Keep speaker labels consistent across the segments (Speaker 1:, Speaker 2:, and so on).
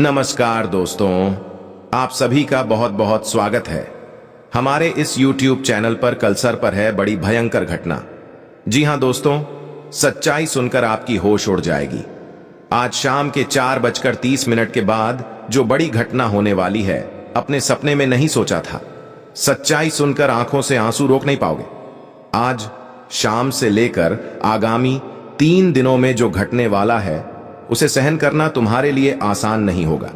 Speaker 1: नमस्कार दोस्तों, आप सभी का बहुत बहुत स्वागत है। हमारे इस YouTube चैनल पर कल सर पर है बड़ी भयंकर घटना। जी हां दोस्तों, सच्चाई सुनकर आपकी होश उड़ जाएगी। आज शाम के 4:30 के बाद जो बड़ी घटना होने वाली है, अपने सपने में नहीं सोचा था। सच्चाई सुनकर आंखों से आंसू रोक नहीं पाओगे। आज शाम से लेकर आगामी 3 दिनों में जो घटने वाला है, उसे सहन करना तुम्हारे लिए आसान नहीं होगा,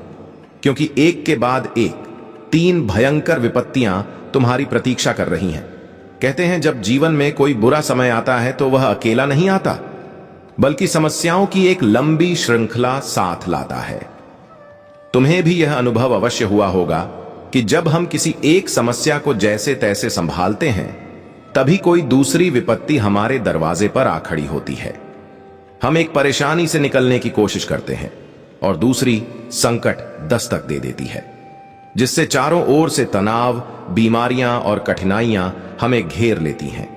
Speaker 1: क्योंकि एक के बाद एक 3 भयंकर विपत्तियां तुम्हारी प्रतीक्षा कर रही हैं। कहते हैं जब जीवन में कोई बुरा समय आता है तो वह अकेला नहीं आता, बल्कि समस्याओं की एक लंबी श्रृंखला साथ लाता है। तुम्हें भी यह अनुभव अवश्य हुआ होगा कि जब हम किसी एक समस्या को जैसे तैसे संभालते हैं, तभी कोई दूसरी विपत्ति हमारे दरवाजे पर आ खड़ी होती है। हम एक परेशानी से निकलने की कोशिश करते हैं और दूसरी संकट दस्तक दे देती है, जिससे चारों ओर से तनाव, बीमारियां और कठिनाइयां हमें घेर लेती हैं।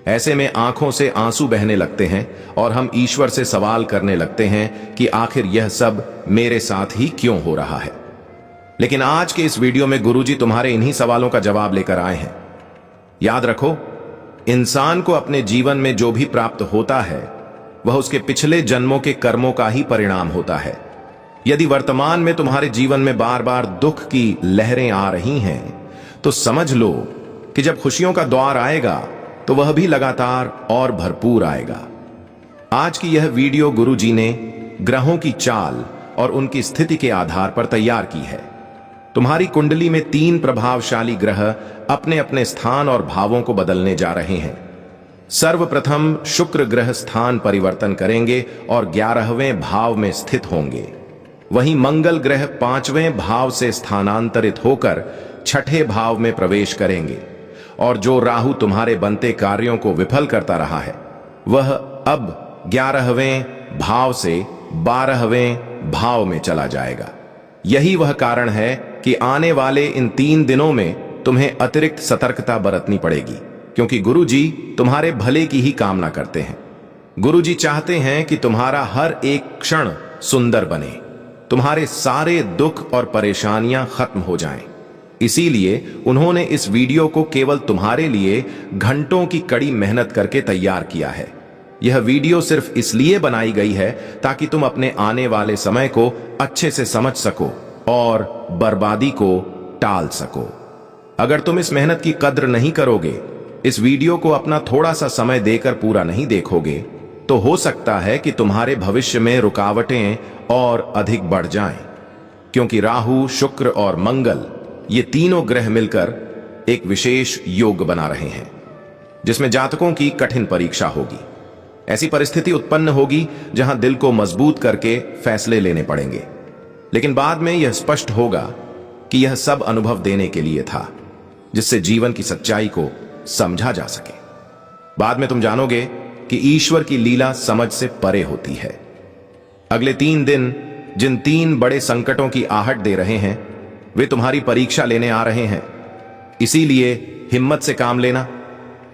Speaker 1: ऐसे में आंखों से आंसू बहने लगते हैं और हम ईश्वर से सवाल करने लगते हैं कि आखिर यह सब मेरे साथ ही क्यों हो रहा है। लेकिन आज के इस वीडियो में गुरुजी तुम्हारे इन्हीं सवालों का जवाब लेकर आए हैं। याद रखो, इंसान को अपने जीवन में जो भी प्राप्त होता है, वह उसके पिछले जन्मों के कर्मों का ही परिणाम होता है। यदि वर्तमान में तुम्हारे जीवन में बार बार दुख की लहरें आ रही हैं, तो समझ लो कि जब खुशियों का द्वार आएगा तो वह भी लगातार और भरपूर आएगा। आज की यह वीडियो गुरुजी ने ग्रहों की चाल और उनकी स्थिति के आधार पर तैयार की है। तुम्हारी कुंडली में 3 प्रभावशाली ग्रह अपने अपने स्थान और भावों को बदलने जा रहे हैं। सर्वप्रथम शुक्र ग्रह स्थान परिवर्तन करेंगे और 11वें भाव में स्थित होंगे। वहीं मंगल ग्रह 5वें भाव से स्थानांतरित होकर 6ठे भाव में प्रवेश करेंगे और जो राहु तुम्हारे बनते कार्यों को विफल करता रहा है, वह अब 11वें भाव से 12वें भाव में चला जाएगा। यही वह कारण है कि आने वाले इन 3 दिनों में तुम्हें अतिरिक्त सतर्कता बरतनी पड़ेगी, क्योंकि गुरुजी तुम्हारे भले की ही कामना करते हैं। गुरुजी चाहते हैं कि तुम्हारा हर एक क्षण सुंदर बने, तुम्हारे सारे दुख और परेशानियां खत्म हो जाएं। इसीलिए उन्होंने इस वीडियो को केवल तुम्हारे लिए घंटों की कड़ी मेहनत करके तैयार किया है। यह वीडियो सिर्फ इसलिए बनाई गई है ताकि तुम अपने आने वाले समय को अच्छे से समझ सको और बर्बादी को टाल सको। अगर तुम इस मेहनत की कद्र नहीं करोगे, इस वीडियो को अपना थोड़ा सा समय देकर पूरा नहीं देखोगे, तो हो सकता है कि तुम्हारे भविष्य में रुकावटें और अधिक बढ़ जाएं, क्योंकि राहु, शुक्र और मंगल ये तीनों ग्रह मिलकर एक विशेष योग बना रहे हैं, जिसमें जातकों की कठिन परीक्षा होगी। ऐसी परिस्थिति उत्पन्न होगी जहां दिल को मजबूत करके फैसले लेने पड़ेंगे, लेकिन बाद में यह स्पष्ट होगा कि यह सब अनुभव देने के लिए था, जिससे जीवन की सच्चाई को समझा जा सके। बाद में तुम जानोगे कि ईश्वर की लीला समझ से परे होती है। अगले 3 दिन जिन 3 बड़े संकटों की आहट दे रहे हैं, वे तुम्हारी परीक्षा लेने आ रहे हैं। इसीलिए हिम्मत से काम लेना,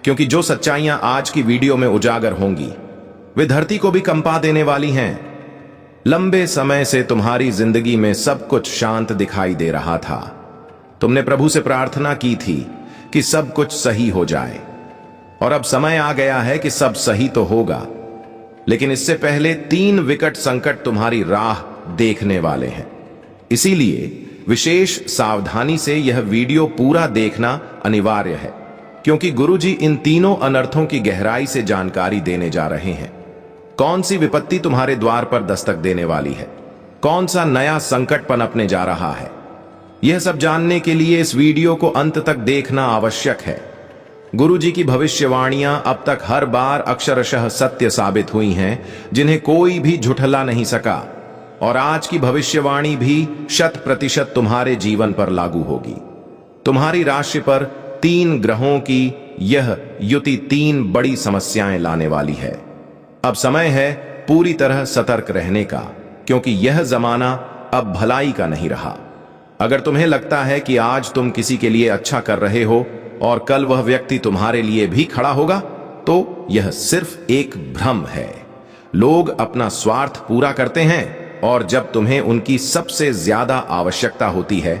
Speaker 1: क्योंकि जो सच्चाइयां आज की वीडियो में उजागर होंगी, वे धरती को भी कंपा देने वाली हैं। लंबे समय से तुम्हारी जिंदगी में सब कुछ शांत दिखाई दे रहा था। तुमने प्रभु से प्रार्थना की थी कि सब कुछ सही हो जाए, और अब समय आ गया है कि सब सही तो होगा। लेकिन इससे पहले 3 विकट संकट तुम्हारी राह देखने वाले हैं। इसीलिए विशेष सावधानी से यह वीडियो पूरा देखना अनिवार्य है, क्योंकि गुरुजी इन तीनों अनर्थों की गहराई से जानकारी देने जा रहे हैं। कौन सी विपत्ति तुम्हारे द्वार पर दस्तक देने वाली है, कौन सा नया संकट पनपने जा रहा है, यह सब जानने के लिए इस वीडियो को अंत तक देखना आवश्यक है। गुरुजी की भविष्यवाणियां अब तक हर बार अक्षरशः सत्य साबित हुई हैं, जिन्हें कोई भी झुठला नहीं सका, और आज की भविष्यवाणी भी 100% तुम्हारे जीवन पर लागू होगी। तुम्हारी राशि पर 3 ग्रहों की यह युति 3 बड़ी समस्याएं लाने वाली है। अब समय है पूरी तरह सतर्क रहने का, क्योंकि यह जमाना अब भलाई का नहीं रहा। अगर तुम्हें लगता है कि आज तुम किसी के लिए अच्छा कर रहे हो और कल वह व्यक्ति तुम्हारे लिए भी खड़ा होगा, तो यह सिर्फ एक भ्रम है। लोग अपना स्वार्थ पूरा करते हैं और जब तुम्हें उनकी सबसे ज्यादा आवश्यकता होती है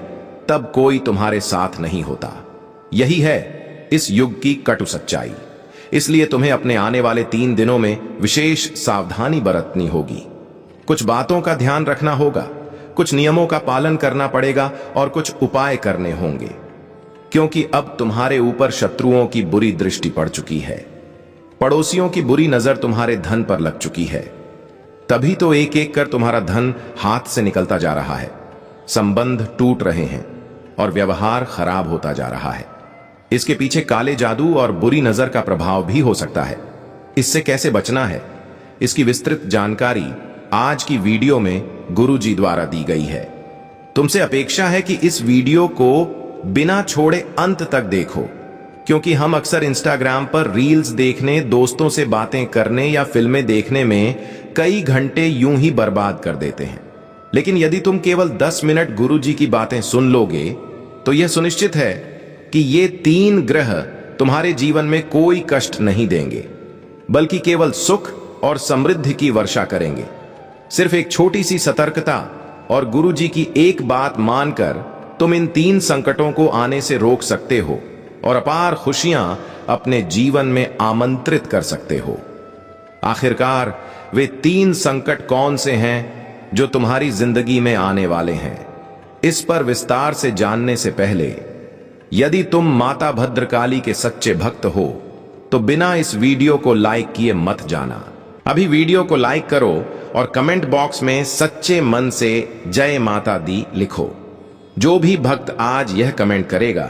Speaker 1: तब कोई तुम्हारे साथ नहीं होता। यही है इस युग की कटु सच्चाई। इसलिए तुम्हें अपने आने वाले 3 दिनों में विशेष सावधानी बरतनी होगी। कुछ बातों का ध्यान रखना होगा, कुछ नियमों का पालन करना पड़ेगा और कुछ उपाय करने होंगे, क्योंकि अब तुम्हारे ऊपर शत्रुओं की बुरी दृष्टि पड़ चुकी है। पड़ोसियों की बुरी नजर तुम्हारे धन पर लग चुकी है। तभी तो एक एक कर तुम्हारा धन हाथ से निकलता जा रहा है, संबंध टूट रहे हैं और व्यवहार खराब होता जा रहा है। इसके पीछे काले जादू और बुरी नजर का प्रभाव भी हो सकता है। इससे कैसे बचना है, इसकी विस्तृत जानकारी आज की वीडियो में गुरुजी द्वारा दी गई है। तुमसे अपेक्षा है कि इस वीडियो को बिना छोड़े अंत तक देखो, क्योंकि हम अक्सर इंस्टाग्राम पर रील्स देखने, दोस्तों से बातें करने या फिल्में देखने में कई घंटे यूं ही बर्बाद कर देते हैं। लेकिन यदि तुम केवल 10 मिनट गुरुजी की बातें सुन लोगे तो यह सुनिश्चित है कि ये 3 ग्रह तुम्हारे जीवन में कोई कष्ट नहीं देंगे, बल्कि केवल सुख और समृद्धि की वर्षा करेंगे। सिर्फ एक छोटी सी सतर्कता और गुरुजी की एक बात मानकर तुम इन 3 संकटों को आने से रोक सकते हो और अपार खुशियां अपने जीवन में आमंत्रित कर सकते हो। आखिरकार वे 3 संकट कौन से हैं जो तुम्हारी जिंदगी में आने वाले हैं, इस पर विस्तार से जानने से पहले यदि तुम माता भद्रकाली के सच्चे भक्त हो तो बिना इस वीडियो को लाइक किए मत जाना। अभी वीडियो को लाइक करो और कमेंट बॉक्स में सच्चे मन से जय माता दी लिखो। जो भी भक्त आज यह कमेंट करेगा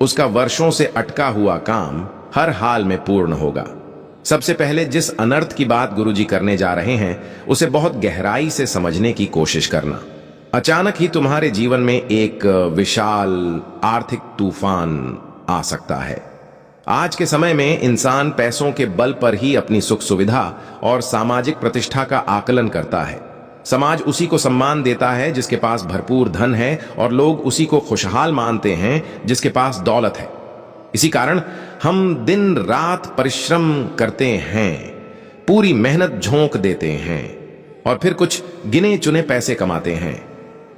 Speaker 1: उसका वर्षों से अटका हुआ काम हर हाल में पूर्ण होगा। सबसे पहले जिस अनर्थ की बात गुरुजी करने जा रहे हैं उसे बहुत गहराई से समझने की कोशिश करना। अचानक ही तुम्हारे जीवन में एक विशाल आर्थिक तूफान आ सकता है। आज के समय में इंसान पैसों के बल पर ही अपनी सुख सुविधा और सामाजिक प्रतिष्ठा का आकलन करता है। समाज उसी को सम्मान देता है जिसके पास भरपूर धन है और लोग उसी को खुशहाल मानते हैं जिसके पास दौलत है। इसी कारण हम दिन रात परिश्रम करते हैं, पूरी मेहनत झोंक देते हैं और फिर कुछ गिने चुने पैसे कमाते हैं।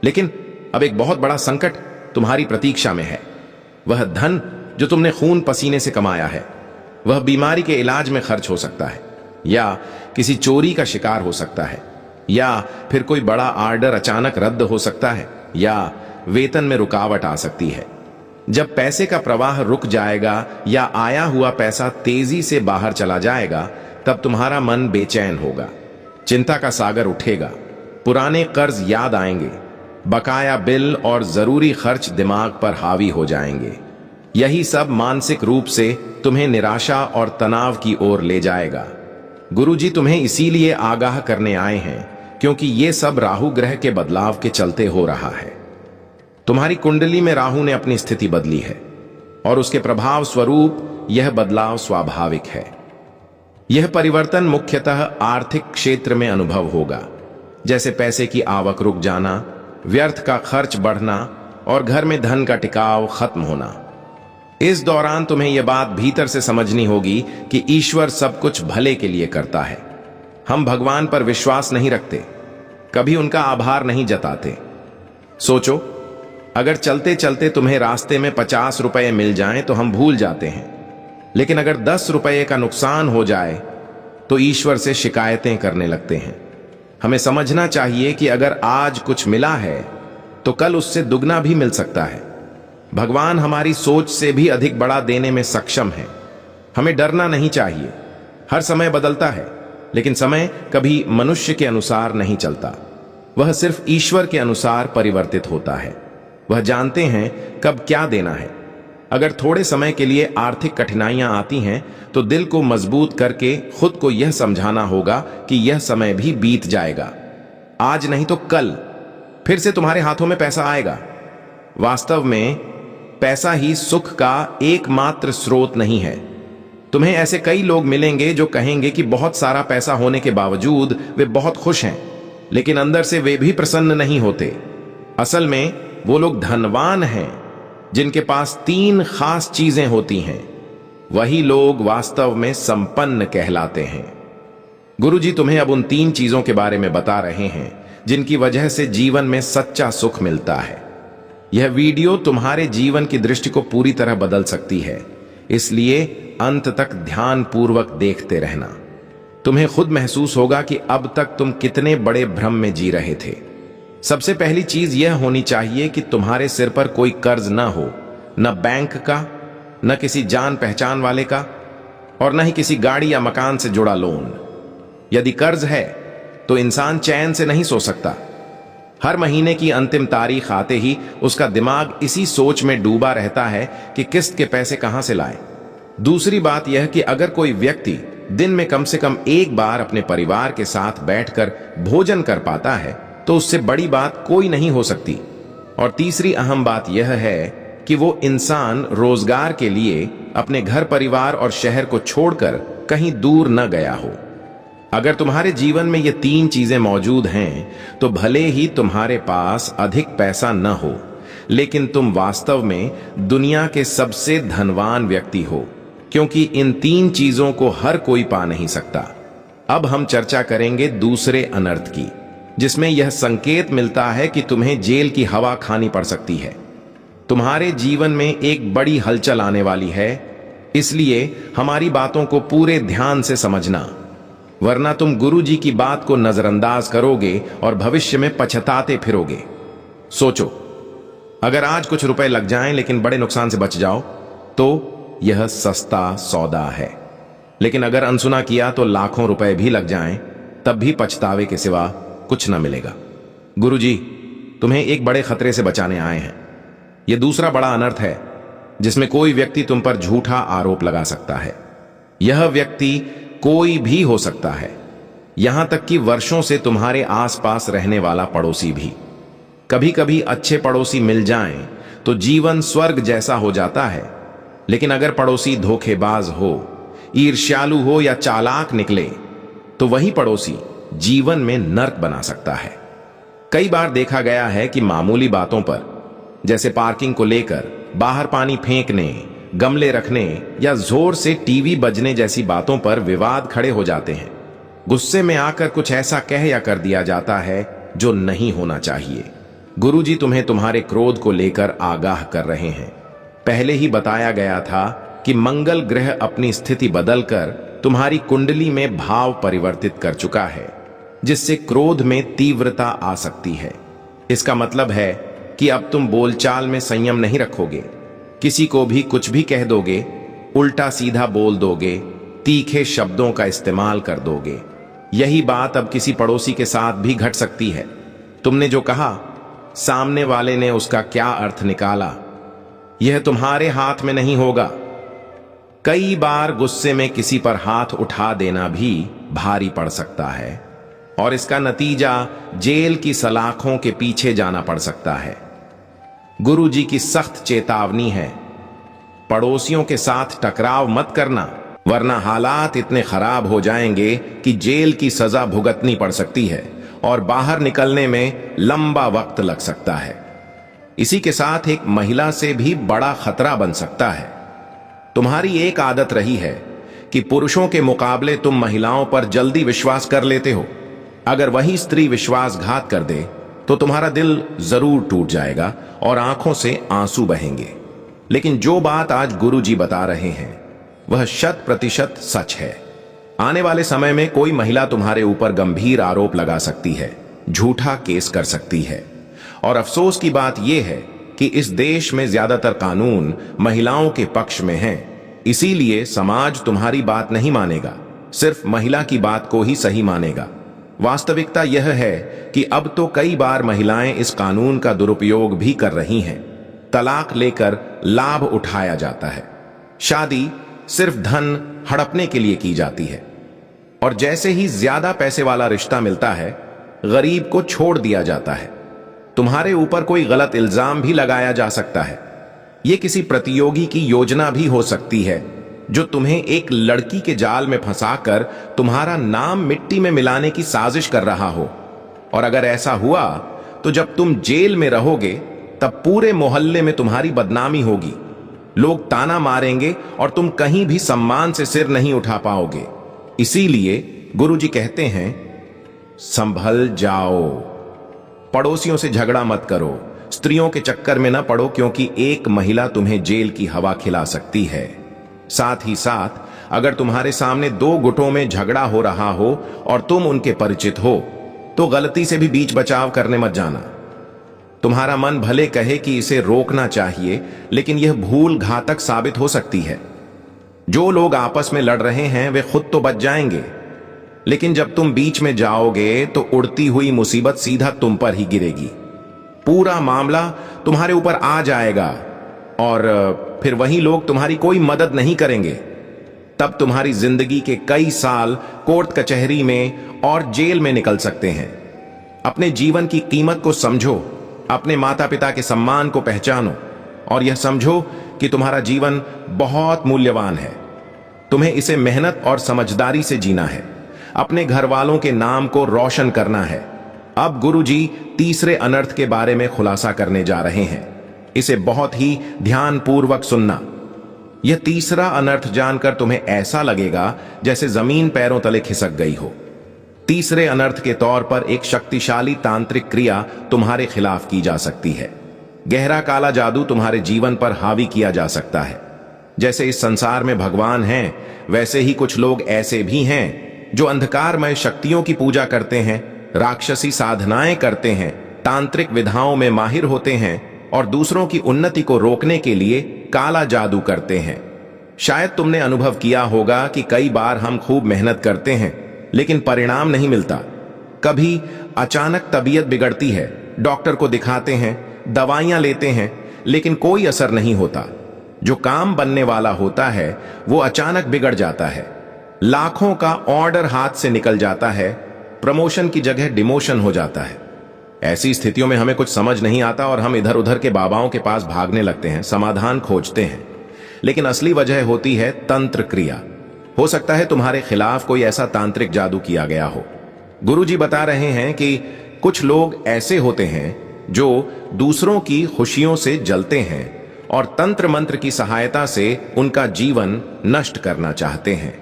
Speaker 1: लेकिन अब एक बहुत बड़ा संकट तुम्हारी प्रतीक्षा में है। वह धन जो तुमने खून पसीने से कमाया है वह बीमारी के इलाज में खर्च हो सकता है, या किसी चोरी का शिकार हो सकता है, या फिर कोई बड़ा ऑर्डर अचानक रद्द हो सकता है, या वेतन में रुकावट आ सकती है। जब पैसे का प्रवाह रुक जाएगा या आया हुआ पैसा तेजी से बाहर चला जाएगा तब तुम्हारा मन बेचैन होगा, चिंता का सागर उठेगा, पुराने कर्ज याद आएंगे, बकाया बिल और जरूरी खर्च दिमाग पर हावी हो जाएंगे। यही सब मानसिक रूप से तुम्हें निराशा और तनाव की ओर ले जाएगा। गुरुजी तुम्हें इसीलिए आगाह करने आए हैं क्योंकि ये सब राहु ग्रह के बदलाव के चलते हो रहा है। तुम्हारी कुंडली में राहु ने अपनी स्थिति बदली है और उसके प्रभाव स्वरूप यह बदलाव स्वाभाविक है। यह परिवर्तन मुख्यतः आर्थिक क्षेत्र में अनुभव होगा, जैसे पैसे की आवक रुक जाना, व्यर्थ का खर्च बढ़ना और घर में धन का टिकाव खत्म होना। इस दौरान तुम्हें यह बात भीतर से समझनी होगी कि ईश्वर सब कुछ भले के लिए करता है। हम भगवान पर विश्वास नहीं रखते, कभी उनका आभार नहीं जताते। सोचो, अगर चलते चलते तुम्हें रास्ते में 50 रुपए मिल जाएं तो हम भूल जाते हैं, लेकिन अगर 10 रुपए का नुकसान हो जाए तो ईश्वर से शिकायतें करने लगते हैं। हमें समझना चाहिए कि अगर आज कुछ मिला है तो कल उससे दुगना भी मिल सकता है। भगवान हमारी सोच से भी अधिक बड़ा देने में सक्षम है। हमें डरना नहीं चाहिए। हर समय बदलता है, लेकिन समय कभी मनुष्य के अनुसार नहीं चलता, वह सिर्फ ईश्वर के अनुसार परिवर्तित होता है। वह जानते हैं कब क्या देना है। अगर थोड़े समय के लिए आर्थिक कठिनाइयां आती हैं तो दिल को मजबूत करके खुद को यह समझाना होगा कि यह समय भी बीत जाएगा। आज नहीं तो कल फिर से तुम्हारे हाथों में पैसा आएगा। वास्तव में पैसा ही सुख का एकमात्र स्रोत नहीं है। तुम्हें ऐसे कई लोग मिलेंगे जो कहेंगे कि बहुत सारा पैसा होने के बावजूद वे बहुत खुश हैं, लेकिन अंदर से वे भी प्रसन्न नहीं होते। असल में वो लोग धनवान हैं जिनके पास 3 खास चीजें होती हैं। वही लोग वास्तव में संपन्न कहलाते हैं। गुरुजी तुम्हें अब उन 3 चीजों के बारे में बता रहे हैं जिनकी वजह से जीवन में सच्चा सुख मिलता है। यह वीडियो तुम्हारे जीवन की दृष्टि को पूरी तरह बदल सकती है, इसलिए अंत तक ध्यानपूर्वक देखते रहना। तुम्हें खुद महसूस होगा कि अब तक तुम कितने बड़े भ्रम में जी रहे थे। सबसे पहली चीज यह होनी चाहिए कि तुम्हारे सिर पर कोई कर्ज न हो, न बैंक का, न किसी जान पहचान वाले का, और न ही किसी गाड़ी या मकान से जुड़ा लोन। यदि कर्ज है तो इंसान चैन से नहीं सो सकता। हर महीने की अंतिम तारीख आते ही उसका दिमाग इसी सोच में डूबा रहता है कि किस्त के पैसे कहां से लाए। दूसरी बात यह कि अगर कोई व्यक्ति दिन में कम से कम एक बार अपने परिवार के साथ बैठकर भोजन कर पाता है तो उससे बड़ी बात कोई नहीं हो सकती। और तीसरी अहम बात यह है कि वो इंसान रोजगार के लिए अपने घर परिवार और शहर को छोड़कर कहीं दूर न गया हो। अगर तुम्हारे जीवन में ये तीन चीजें मौजूद हैं तो भले ही तुम्हारे पास अधिक पैसा न हो, लेकिन तुम वास्तव में दुनिया के सबसे धनवान व्यक्ति हो, क्योंकि इन तीन चीजों को हर कोई पा नहीं सकता। अब हम चर्चा करेंगे दूसरे अनर्थ की, जिसमें यह संकेत मिलता है कि तुम्हें जेल की हवा खानी पड़ सकती है। तुम्हारे जीवन में एक बड़ी हलचल आने वाली है, इसलिए हमारी बातों को पूरे ध्यान से समझना, वरना तुम गुरु जी की बात को नजरअंदाज करोगे और भविष्य में पछताते फिरोगे। सोचो, अगर आज कुछ रुपए लग जाएं लेकिन बड़े नुकसान से बच जाओ तो यह सस्ता सौदा है, लेकिन अगर अनसुना किया तो लाखों रुपए भी लग जाएं तब भी पछतावे के सिवा कुछ न मिलेगा। गुरु जी तुम्हें एक बड़े खतरे से बचाने आए हैं। यह दूसरा बड़ा अनर्थ है जिसमें कोई व्यक्ति तुम पर झूठा आरोप लगा सकता है। यह व्यक्ति कोई भी हो सकता है, यहां तक कि वर्षों से तुम्हारे आसपास रहने वाला पड़ोसी भी। कभी कभी अच्छे पड़ोसी मिल जाएं तो जीवन स्वर्ग जैसा हो जाता है, लेकिन अगर पड़ोसी धोखेबाज हो, ईर्ष्यालु हो या चालाक निकले तो वही पड़ोसी जीवन में नर्क बना सकता है। कई बार देखा गया है कि मामूली बातों पर, जैसे पार्किंग को लेकर, बाहर पानी फेंकने, गमले रखने या जोर से टीवी बजने जैसी बातों पर विवाद खड़े हो जाते हैं। गुस्से में आकर कुछ ऐसा कह या कर दिया जाता है जो नहीं होना चाहिए। गुरुजी तुम्हें तुम्हारे क्रोध को लेकर आगाह कर रहे हैं। पहले ही बताया गया था कि मंगल ग्रह अपनी स्थिति बदलकर तुम्हारी कुंडली में भाव परिवर्तित कर चुका है, जिससे क्रोध में तीव्रता आ सकती है। इसका मतलब है कि अब तुम बोलचाल में संयम नहीं रखोगे, किसी को भी कुछ भी कह दोगे, उल्टा सीधा बोल दोगे, तीखे शब्दों का इस्तेमाल कर दोगे। यही बात अब किसी पड़ोसी के साथ भी घट सकती है। तुमने जो कहा, सामने वाले ने उसका क्या अर्थ निकाला, यह तुम्हारे हाथ में नहीं होगा। कई बार गुस्से में किसी पर हाथ उठा देना भी भारी पड़ सकता है और इसका नतीजा जेल की सलाखों के पीछे जाना पड़ सकता है। गुरु जी की सख्त चेतावनी है, पड़ोसियों के साथ टकराव मत करना, वरना हालात इतने खराब हो जाएंगे कि जेल की सजा भुगतनी पड़ सकती है और बाहर निकलने में लंबा वक्त लग सकता है। इसी के साथ एक महिला से भी बड़ा खतरा बन सकता है। तुम्हारी एक आदत रही है कि पुरुषों के मुकाबले तुम महिलाओं पर जल्दी विश्वास कर लेते हो। अगर वही स्त्री विश्वासघात कर दे तो तुम्हारा दिल जरूर टूट जाएगा और आंखों से आंसू बहेंगे। लेकिन जो बात आज गुरु जी बता रहे हैं वह 100% सच है। आने वाले समय में कोई महिला तुम्हारे ऊपर गंभीर आरोप लगा सकती है, झूठा केस कर सकती है। और अफसोस की बात यह है कि इस देश में ज्यादातर कानून महिलाओं के पक्ष में हैं। इसीलिए समाज तुम्हारी बात नहीं मानेगा, सिर्फ महिला की बात को ही सही मानेगा। वास्तविकता यह है कि अब तो कई बार महिलाएं इस कानून का दुरुपयोग भी कर रही हैं। तलाक लेकर लाभ उठाया जाता है। शादी सिर्फ धन हड़पने के लिए की जाती है और जैसे ही ज्यादा पैसे वाला रिश्ता मिलता है, गरीब को छोड़ दिया जाता है। तुम्हारे ऊपर कोई गलत इल्जाम भी लगाया जा सकता है। यह किसी प्रतियोगी की योजना भी हो सकती है जो तुम्हें एक लड़की के जाल में फंसाकर तुम्हारा नाम मिट्टी में मिलाने की साजिश कर रहा हो। और अगर ऐसा हुआ तो जब तुम जेल में रहोगे तब पूरे मोहल्ले में तुम्हारी बदनामी होगी। लोग ताना मारेंगे और तुम कहीं भी सम्मान से सिर नहीं उठा पाओगे। इसीलिए गुरुजी कहते हैं, संभल जाओ, पड़ोसियों से झगड़ा मत करो, स्त्रियों के चक्कर में न पड़ो, क्योंकि एक महिला तुम्हें जेल की हवा खिला सकती है। साथ ही साथ अगर तुम्हारे सामने दो गुटों में झगड़ा हो रहा हो और तुम उनके परिचित हो, तो गलती से भी बीच बचाव करने मत जाना। तुम्हारा मन भले कहे कि इसे रोकना चाहिए, लेकिन यह भूल घातक साबित हो सकती है। जो लोग आपस में लड़ रहे हैं वे खुद तो बच जाएंगे, लेकिन जब तुम बीच में जाओगे तो उड़ती हुई मुसीबत सीधा तुम पर ही गिरेगी। पूरा मामला तुम्हारे ऊपर आ जाएगा और फिर वही लोग तुम्हारी कोई मदद नहीं करेंगे। तब तुम्हारी जिंदगी के कई साल कोर्ट कचहरी में और जेल में निकल सकते हैं। अपने जीवन की कीमत को समझो, अपने माता पिता के सम्मान को पहचानो और यह समझो कि तुम्हारा जीवन बहुत मूल्यवान है। तुम्हें इसे मेहनत और समझदारी से जीना है, अपने घर वालों के नाम को रोशन करना है। अब गुरुजी तीसरे अनर्थ के बारे में खुलासा करने जा रहे हैं। इसे बहुत ही ध्यानपूर्वक सुनना। यह तीसरा अनर्थ जानकर तुम्हें ऐसा लगेगा जैसे जमीन पैरों तले खिसक गई हो। तीसरे अनर्थ के तौर पर एक शक्तिशाली तांत्रिक क्रिया तुम्हारे खिलाफ की जा सकती है। गहरा काला जादू तुम्हारे जीवन पर हावी किया जा सकता है। जैसे इस संसार में भगवान हैं, वैसे ही कुछ लोग ऐसे भी हैं जो अंधकारमय शक्तियों की पूजा करते हैं, राक्षसी साधनाएं करते हैं, तांत्रिक विधाओं में माहिर होते हैं और दूसरों की उन्नति को रोकने के लिए काला जादू करते हैं। शायद तुमने अनुभव किया होगा कि कई बार हम खूब मेहनत करते हैं लेकिन परिणाम नहीं मिलता। कभी अचानक तबीयत बिगड़ती है, डॉक्टर को दिखाते हैं, दवाइयां लेते हैं, लेकिन कोई असर नहीं होता। जो काम बनने वाला होता है वो अचानक बिगड़ जाता है। लाखों का ऑर्डर हाथ से निकल जाता है, प्रमोशन की जगह डिमोशन हो जाता है। ऐसी स्थितियों में हमें कुछ समझ नहीं आता और हम इधर उधर के बाबाओं के पास भागने लगते हैं, समाधान खोजते हैं। लेकिन असली वजह होती है तंत्र क्रिया। हो सकता है तुम्हारे खिलाफ कोई ऐसा तांत्रिक जादू किया गया हो। गुरुजी बता रहे हैं कि कुछ लोग ऐसे होते हैं जो दूसरों की खुशियों से जलते हैं और तंत्र मंत्र की सहायता से उनका जीवन नष्ट करना चाहते हैं।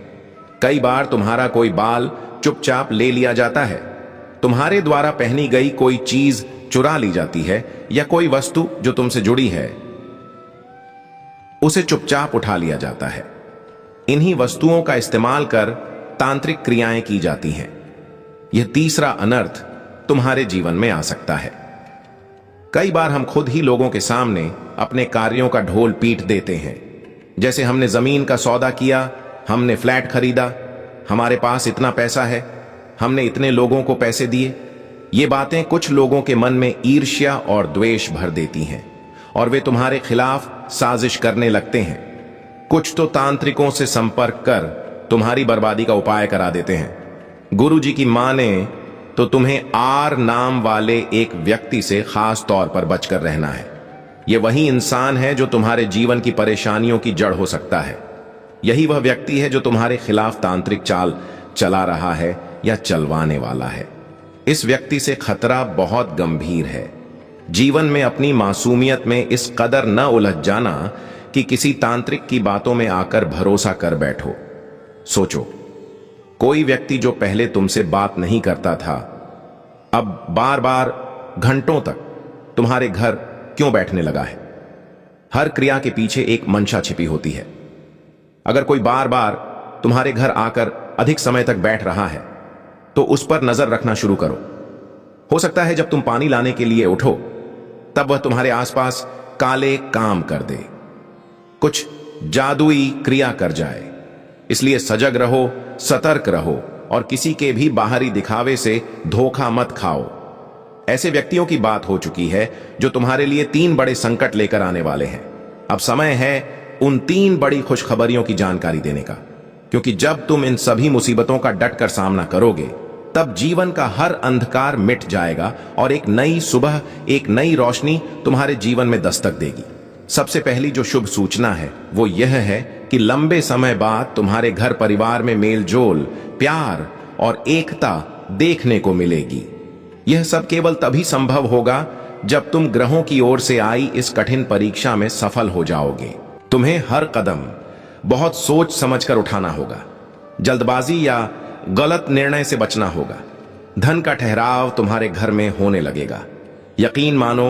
Speaker 1: कई बार तुम्हारा कोई बाल चुपचाप ले लिया जाता है, तुम्हारे द्वारा पहनी गई कोई चीज चुरा ली जाती है, या कोई वस्तु जो तुमसे जुड़ी है उसे चुपचाप उठा लिया जाता है। इन्हीं वस्तुओं का इस्तेमाल कर तांत्रिक क्रियाएं की जाती हैं। यह तीसरा अनर्थ तुम्हारे जीवन में आ सकता है। कई बार हम खुद ही लोगों के सामने अपने कार्यों का ढोल पीट देते हैं। जैसे हमने जमीन का सौदा किया, हमने फ्लैट खरीदा, हमारे पास इतना पैसा है, हमने इतने लोगों को पैसे दिए। ये बातें कुछ लोगों के मन में ईर्ष्या और द्वेष भर देती हैं और वे तुम्हारे खिलाफ साजिश करने लगते हैं। कुछ तो तांत्रिकों से संपर्क कर तुम्हारी बर्बादी का उपाय करा देते हैं। गुरुजी की माने तो तुम्हें आर नाम वाले एक व्यक्ति से खास तौर पर बचकर रहना है। यह वही इंसान है जो तुम्हारे जीवन की परेशानियों की जड़ हो सकता है। यही वह व्यक्ति है जो तुम्हारे खिलाफ तांत्रिक चाल चला रहा है या चलवाने वाला है। इस व्यक्ति से खतरा बहुत गंभीर है। जीवन में अपनी मासूमियत में इस कदर न उलझ जाना कि किसी तांत्रिक की बातों में आकर भरोसा कर बैठो। सोचो, कोई व्यक्ति जो पहले तुमसे बात नहीं करता था, अब बार बार घंटों तक तुम्हारे घर क्यों बैठने लगा है? हर क्रिया के पीछे एक मंशा छिपी होती है। अगर कोई बार बार तुम्हारे घर आकर अधिक समय तक बैठ रहा है तो उस पर नजर रखना शुरू करो। हो सकता है जब तुम पानी लाने के लिए उठो तब वह तुम्हारे आसपास काले काम कर दे, कुछ जादुई क्रिया कर जाए। इसलिए सजग रहो, सतर्क रहो और किसी के भी बाहरी दिखावे से धोखा मत खाओ। ऐसे व्यक्तियों की बात हो चुकी है जो तुम्हारे लिए 3 बड़े संकट लेकर आने वाले हैं। अब समय है उन 3 बड़ी खुशखबरियों की जानकारी देने का, क्योंकि जब तुम इन सभी मुसीबतों का डटकर सामना करोगे तब जीवन का हर अंधकार मिट जाएगा और एक नई सुबह, एक नई रोशनी तुम्हारे जीवन में दस्तक देगी। सबसे पहली जो शुभ सूचना है वो यह है कि लंबे समय बाद तुम्हारे घर परिवार में मेलजोल, प्यार और एकता देखने को मिलेगी। यह सब केवल तभी संभव होगा जब तुम ग्रहों की ओर से आई इस कठिन परीक्षा में सफल हो जाओगे। तुम्हें हर कदम बहुत सोच समझकर उठाना होगा। जल्दबाजी या गलत निर्णय से बचना होगा। धन का ठहराव तुम्हारे घर में होने लगेगा। यकीन मानो,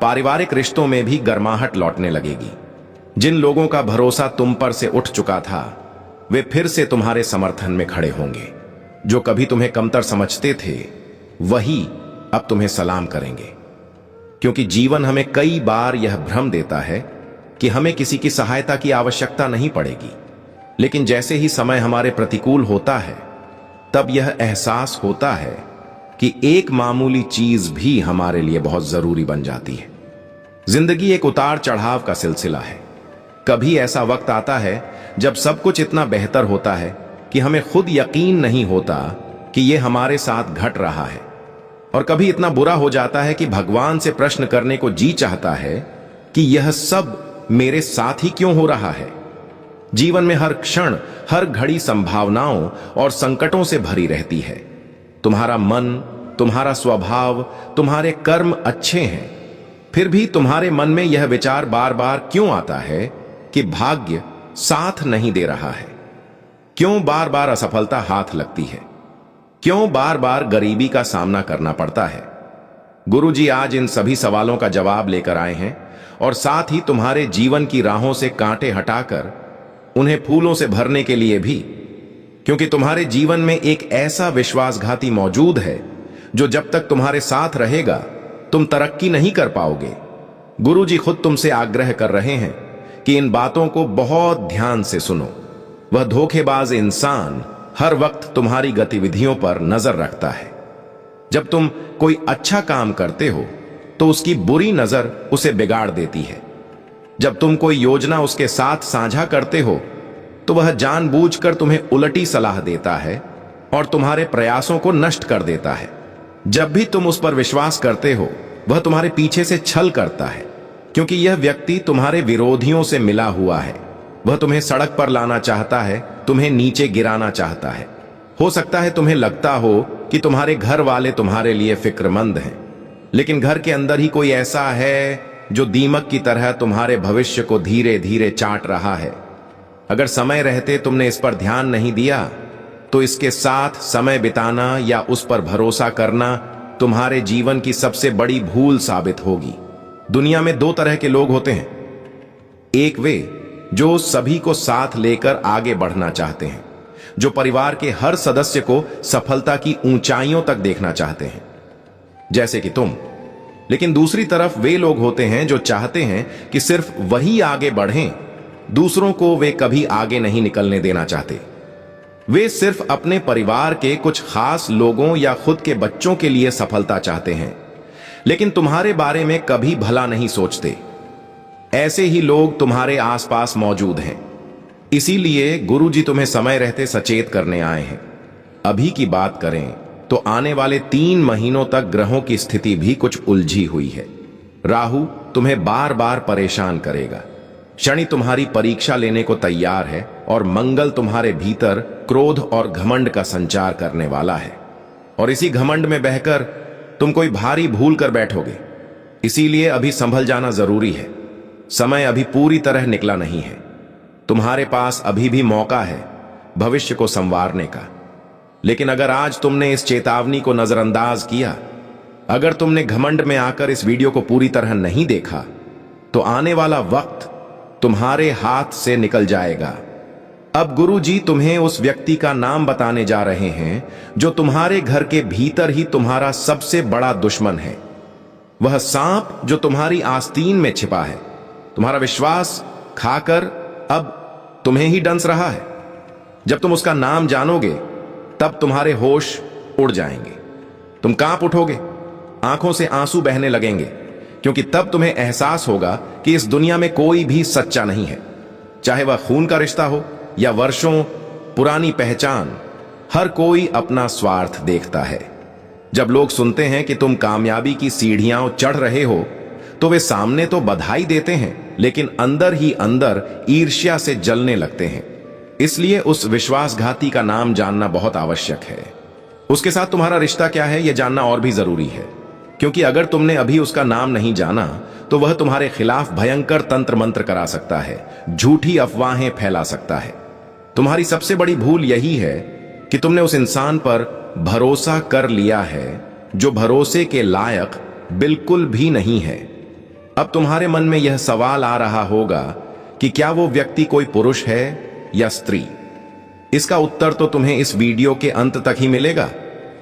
Speaker 1: पारिवारिक रिश्तों में भी गर्माहट लौटने लगेगी। जिन लोगों का भरोसा तुम पर से उठ चुका था, वे फिर से तुम्हारे समर्थन में खड़े होंगे। जो कभी तुम्हें कमतर समझते थे, वही अब तुम्हें सलाम करेंगे। क्योंकि जीवन हमें कई बार यह भ्रम देता है कि हमें किसी की सहायता की आवश्यकता नहीं पड़ेगी, लेकिन जैसे ही समय हमारे प्रतिकूल होता है, तब यह एहसास होता है कि एक मामूली चीज भी हमारे लिए बहुत जरूरी बन जाती है। जिंदगी एक उतार चढ़ाव का सिलसिला है। कभी ऐसा वक्त आता है जब सब कुछ इतना बेहतर होता है कि हमें खुद यकीन नहीं होता कि यह हमारे साथ घट रहा है, और कभी इतना बुरा हो जाता है कि भगवान से प्रश्न करने को जी चाहता है कि यह सब मेरे साथ ही क्यों हो रहा है। जीवन में हर क्षण, हर घड़ी संभावनाओं और संकटों से भरी रहती है। तुम्हारा मन, तुम्हारा स्वभाव, तुम्हारे कर्म अच्छे हैं, फिर भी तुम्हारे मन में यह विचार बार बार क्यों आता है कि भाग्य साथ नहीं दे रहा है? क्यों बार बार असफलता हाथ लगती है? क्यों बार बार गरीबी का सामना करना पड़ता है? गुरुजी आज इन सभी सवालों का जवाब लेकर आए हैं, और साथ ही तुम्हारे जीवन की राहों से कांटे हटाकर उन्हें फूलों से भरने के लिए भी। क्योंकि तुम्हारे जीवन में एक ऐसा विश्वासघाती मौजूद है जो जब तक तुम्हारे साथ रहेगा, तुम तरक्की नहीं कर पाओगे। गुरुजी खुद तुमसे आग्रह कर रहे हैं कि इन बातों को बहुत ध्यान से सुनो। वह धोखेबाज इंसान हर वक्त तुम्हारी गतिविधियों पर नजर रखता है। जब तुम कोई अच्छा काम करते हो तो उसकी बुरी नजर उसे बिगाड़ देती है। जब तुम कोई योजना उसके साथ साझा करते हो तो वह जानबूझकर तुम्हें उलटी सलाह देता है और तुम्हारे प्रयासों को नष्ट कर देता है। जब भी तुम उस पर विश्वास करते हो, वह तुम्हारे पीछे से छल करता है, क्योंकि यह व्यक्ति तुम्हारे विरोधियों से मिला हुआ है। वह तुम्हें सड़क पर लाना चाहता है, तुम्हें नीचे गिराना चाहता है। हो सकता है तुम्हें लगता हो कि तुम्हारे घर वाले तुम्हारे लिए फिक्रमंद हैं, लेकिन घर के अंदर ही कोई ऐसा है जो दीमक की तरह तुम्हारे भविष्य को धीरे धीरे चाट रहा है। अगर समय रहते तुमने इस पर ध्यान नहीं दिया, तो इसके साथ समय बिताना या उस पर भरोसा करना तुम्हारे जीवन की सबसे बड़ी भूल साबित होगी। दुनिया में दो तरह के लोग होते हैं। एक वे जो सभी को साथ लेकर आगे बढ़ना चाहते हैं, जो परिवार के हर सदस्य को सफलता की ऊंचाइयों तक देखना चाहते हैं, जैसे कि तुम। लेकिन दूसरी तरफ वे लोग होते हैं जो चाहते हैं कि सिर्फ वही आगे बढ़ें, दूसरों को वे कभी आगे नहीं निकलने देना चाहते। वे सिर्फ अपने परिवार के कुछ खास लोगों या खुद के बच्चों के लिए सफलता चाहते हैं, लेकिन तुम्हारे बारे में कभी भला नहीं सोचते। ऐसे ही लोग तुम्हारे आसपास मौजूद हैं। इसीलिए गुरुजी तुम्हें समय रहते सचेत करने आए हैं। अभी की बात करें तो आने वाले 3 महीनों तक ग्रहों की स्थिति भी कुछ उलझी हुई है। राहु तुम्हें बार बार परेशान करेगा, शनि तुम्हारी परीक्षा लेने को तैयार है, और मंगल तुम्हारे भीतर क्रोध और घमंड का संचार करने वाला है। और इसी घमंड में बहकर तुम कोई भारी भूल कर बैठोगे। इसीलिए अभी संभल जाना जरूरी है। समय अभी पूरी तरह निकला नहीं है। तुम्हारे पास अभी भी मौका है भविष्य को संवारने का। लेकिन अगर आज तुमने इस चेतावनी को नजरअंदाज किया, अगर तुमने घमंड में आकर इस वीडियो को पूरी तरह नहीं देखा, तो आने वाला वक्त तुम्हारे हाथ से निकल जाएगा। अब गुरुजी तुम्हें उस व्यक्ति का नाम बताने जा रहे हैं जो तुम्हारे घर के भीतर ही तुम्हारा सबसे बड़ा दुश्मन है। वह सांप जो तुम्हारी आस्तीन में छिपा है, तुम्हारा विश्वास खाकर अब तुम्हें ही डंस रहा है। जब तुम उसका नाम जानोगे, तब तुम्हारे होश उड़ जाएंगे। तुम कांप उठोगे, आंखों से आंसू बहने लगेंगे, क्योंकि तब तुम्हें एहसास होगा कि इस दुनिया में कोई भी सच्चा नहीं है। चाहे वह खून का रिश्ता हो या वर्षों पुरानी पहचान, हर कोई अपना स्वार्थ देखता है। जब लोग सुनते हैं कि तुम कामयाबी की सीढ़ियां चढ़ रहे हो, तो वे सामने तो बधाई देते हैं, लेकिन अंदर ही अंदर ईर्ष्या से जलने लगते हैं। इसलिए उस विश्वासघाती का नाम जानना बहुत आवश्यक है। उसके साथ तुम्हारा रिश्ता क्या है, यह जानना और भी जरूरी है, क्योंकि अगर तुमने अभी उसका नाम नहीं जाना, तो वह तुम्हारे खिलाफ भयंकर तंत्र मंत्र करा सकता है, झूठी अफवाहें फैला सकता है। तुम्हारी सबसे बड़ी भूल यही है कि तुमने उस इंसान पर भरोसा कर लिया है जो भरोसे के लायक बिल्कुल भी नहीं है। अब तुम्हारे मन में यह सवाल आ रहा होगा कि क्या वो व्यक्ति कोई पुरुष है या स्त्री। इसका उत्तर तो तुम्हें इस वीडियो के अंत तक ही मिलेगा,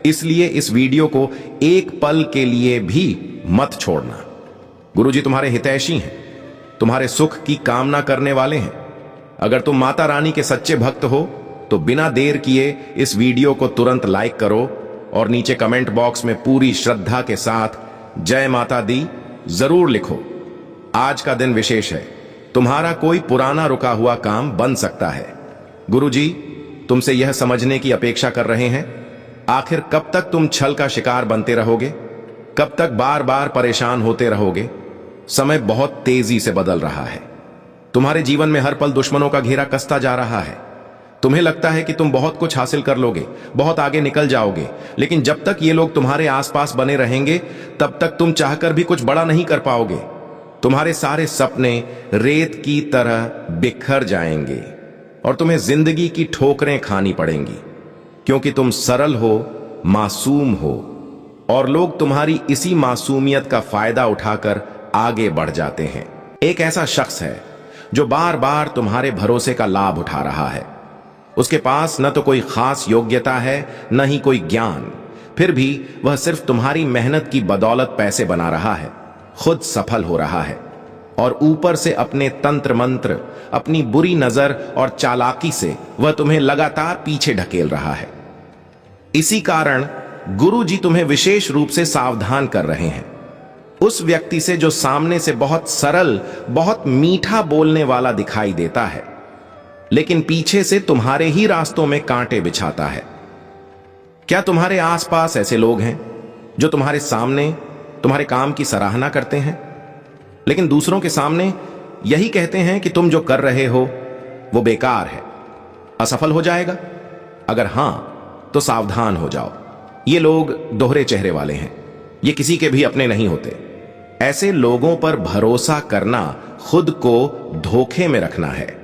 Speaker 1: इसलिए इस वीडियो को एक पल के लिए भी मत छोड़ना। गुरुजी तुम्हारे हितैषी हैं, तुम्हारे सुख की कामना करने वाले हैं। अगर तुम माता रानी के सच्चे भक्त हो तो बिना देर किए इस वीडियो को तुरंत लाइक करो और नीचे कमेंट बॉक्स में पूरी श्रद्धा के साथ जय माता दी जरूर लिखो। आज का दिन विशेष है, तुम्हारा कोई पुराना रुका हुआ काम बन सकता है। गुरुजी तुमसे यह समझने की अपेक्षा कर रहे हैं, आखिर कब तक तुम छल का शिकार बनते रहोगे, कब तक बार बार परेशान होते रहोगे। समय बहुत तेजी से बदल रहा है, तुम्हारे जीवन में हर पल दुश्मनों का घेरा कसता जा रहा है। तुम्हें लगता है कि तुम बहुत कुछ हासिल कर लोगे, बहुत आगे निकल जाओगे, लेकिन जब तक ये लोग तुम्हारे आसपास बने रहेंगे तब तक तुम चाहकर भी कुछ बड़ा नहीं कर पाओगे। तुम्हारे सारे सपने रेत की तरह बिखर जाएंगे और तुम्हें जिंदगी की ठोकरें खानी पड़ेंगी, क्योंकि तुम सरल हो, मासूम हो और लोग तुम्हारी इसी मासूमियत का फायदा उठाकर आगे बढ़ जाते हैं। एक ऐसा शख्स है जो बार बार तुम्हारे भरोसे का लाभ उठा रहा है। उसके पास न तो कोई खास योग्यता है, न ही कोई ज्ञान, फिर भी वह सिर्फ तुम्हारी मेहनत की बदौलत पैसे बना रहा है, खुद सफल हो रहा है और ऊपर से अपने तंत्र मंत्र, अपनी बुरी नजर और चालाकी से वह तुम्हें लगातार पीछे ढकेल रहा है। इसी कारण गुरु जी तुम्हें विशेष रूप से सावधान कर रहे हैं। उस व्यक्ति से जो सामने से बहुत सरल, बहुत मीठा बोलने वाला दिखाई देता है, लेकिन पीछे से तुम्हारे ही रास्तों में कांटे बिछाता है। क्या तुम्हारे आसपास ऐसे लोग हैं जो तुम्हारे सामने तुम्हारे काम की सराहना करते हैं, लेकिन दूसरों के सामने यही कहते हैं कि तुम जो कर रहे हो वो बेकार है, असफल हो जाएगा? अगर हां तो सावधान हो जाओ। ये लोग दोहरे चेहरे वाले हैं, ये किसी के भी अपने नहीं होते। ऐसे लोगों पर भरोसा करना खुद को धोखे में रखना है।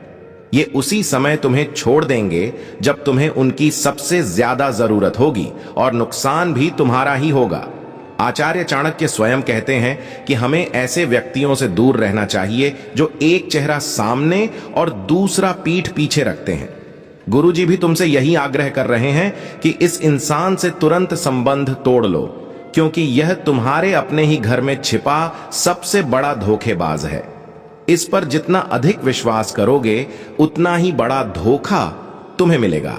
Speaker 1: ये उसी समय तुम्हें छोड़ देंगे जब तुम्हें उनकी सबसे ज्यादा जरूरत होगी और नुकसान भी तुम्हारा ही होगा। आचार्य चाणक्य स्वयं कहते हैं कि हमें ऐसे व्यक्तियों से दूर रहना चाहिए जो एक चेहरा सामने और दूसरा पीठ पीछे रखते हैं। गुरुजी भी तुमसे यही आग्रह कर रहे हैं कि इस इंसान से तुरंत संबंध तोड़ लो, क्योंकि यह तुम्हारे अपने ही घर में छिपा सबसे बड़ा धोखेबाज है। इस पर जितना अधिक विश्वास करोगे उतना ही बड़ा धोखा तुम्हें मिलेगा।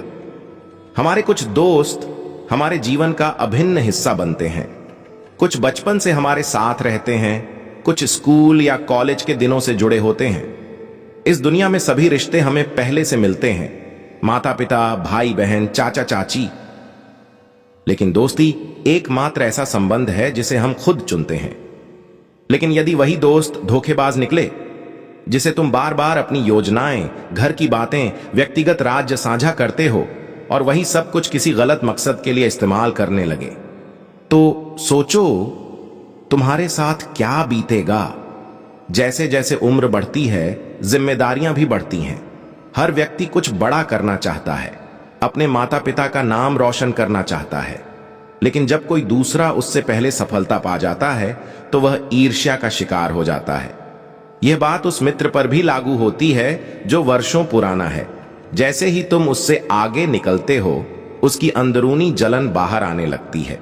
Speaker 1: हमारे कुछ दोस्त हमारे जीवन का अभिन्न हिस्सा बनते हैं। कुछ बचपन से हमारे साथ रहते हैं, कुछ स्कूल या कॉलेज के दिनों से जुड़े होते हैं। इस दुनिया में सभी रिश्ते हमें पहले से मिलते हैं, माता पिता, भाई बहन, चाचा चाची। लेकिन दोस्ती एकमात्र ऐसा संबंध है जिसे हम खुद चुनते हैं। लेकिन यदि वही दोस्त धोखेबाज निकले, जिसे तुम बार बार अपनी योजनाएं, घर की बातें, व्यक्तिगत राज्य साझा करते हो और वही सब कुछ किसी गलत मकसद के लिए इस्तेमाल करने लगे, तो सोचो तुम्हारे साथ क्या बीतेगा। जैसे जैसे उम्र बढ़ती है, जिम्मेदारियां भी बढ़ती हैं। हर व्यक्ति कुछ बड़ा करना चाहता है, अपने माता पिता का नाम रोशन करना चाहता है, लेकिन जब कोई दूसरा उससे पहले सफलता पा जाता है तो वह ईर्ष्या का शिकार हो जाता है। यह बात उस मित्र पर भी लागू होती है जो वर्षों पुराना है। जैसे ही तुम उससे आगे निकलते हो, उसकी अंदरूनी जलन बाहर आने लगती है।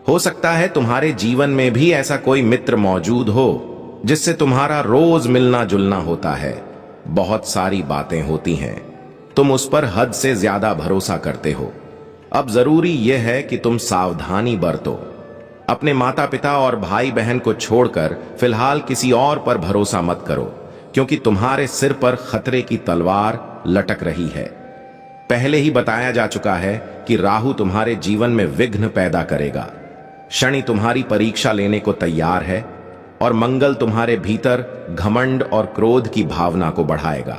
Speaker 1: हो सकता है तुम्हारे जीवन में भी ऐसा कोई मित्र मौजूद हो जिससे तुम्हारा रोज मिलना जुलना होता है, बहुत सारी बातें होती हैं, तुम उस पर हद से ज्यादा भरोसा करते हो। अब जरूरी यह है कि तुम सावधानी बरतो। अपने माता पिता और भाई बहन को छोड़कर फिलहाल किसी और पर भरोसा मत करो, क्योंकि तुम्हारे सिर पर खतरे की तलवार लटक रही है। पहले ही बताया जा चुका है कि राहु तुम्हारे जीवन में विघ्न पैदा करेगा, शनि तुम्हारी परीक्षा लेने को तैयार है और मंगल तुम्हारे भीतर घमंड और क्रोध की भावना को बढ़ाएगा।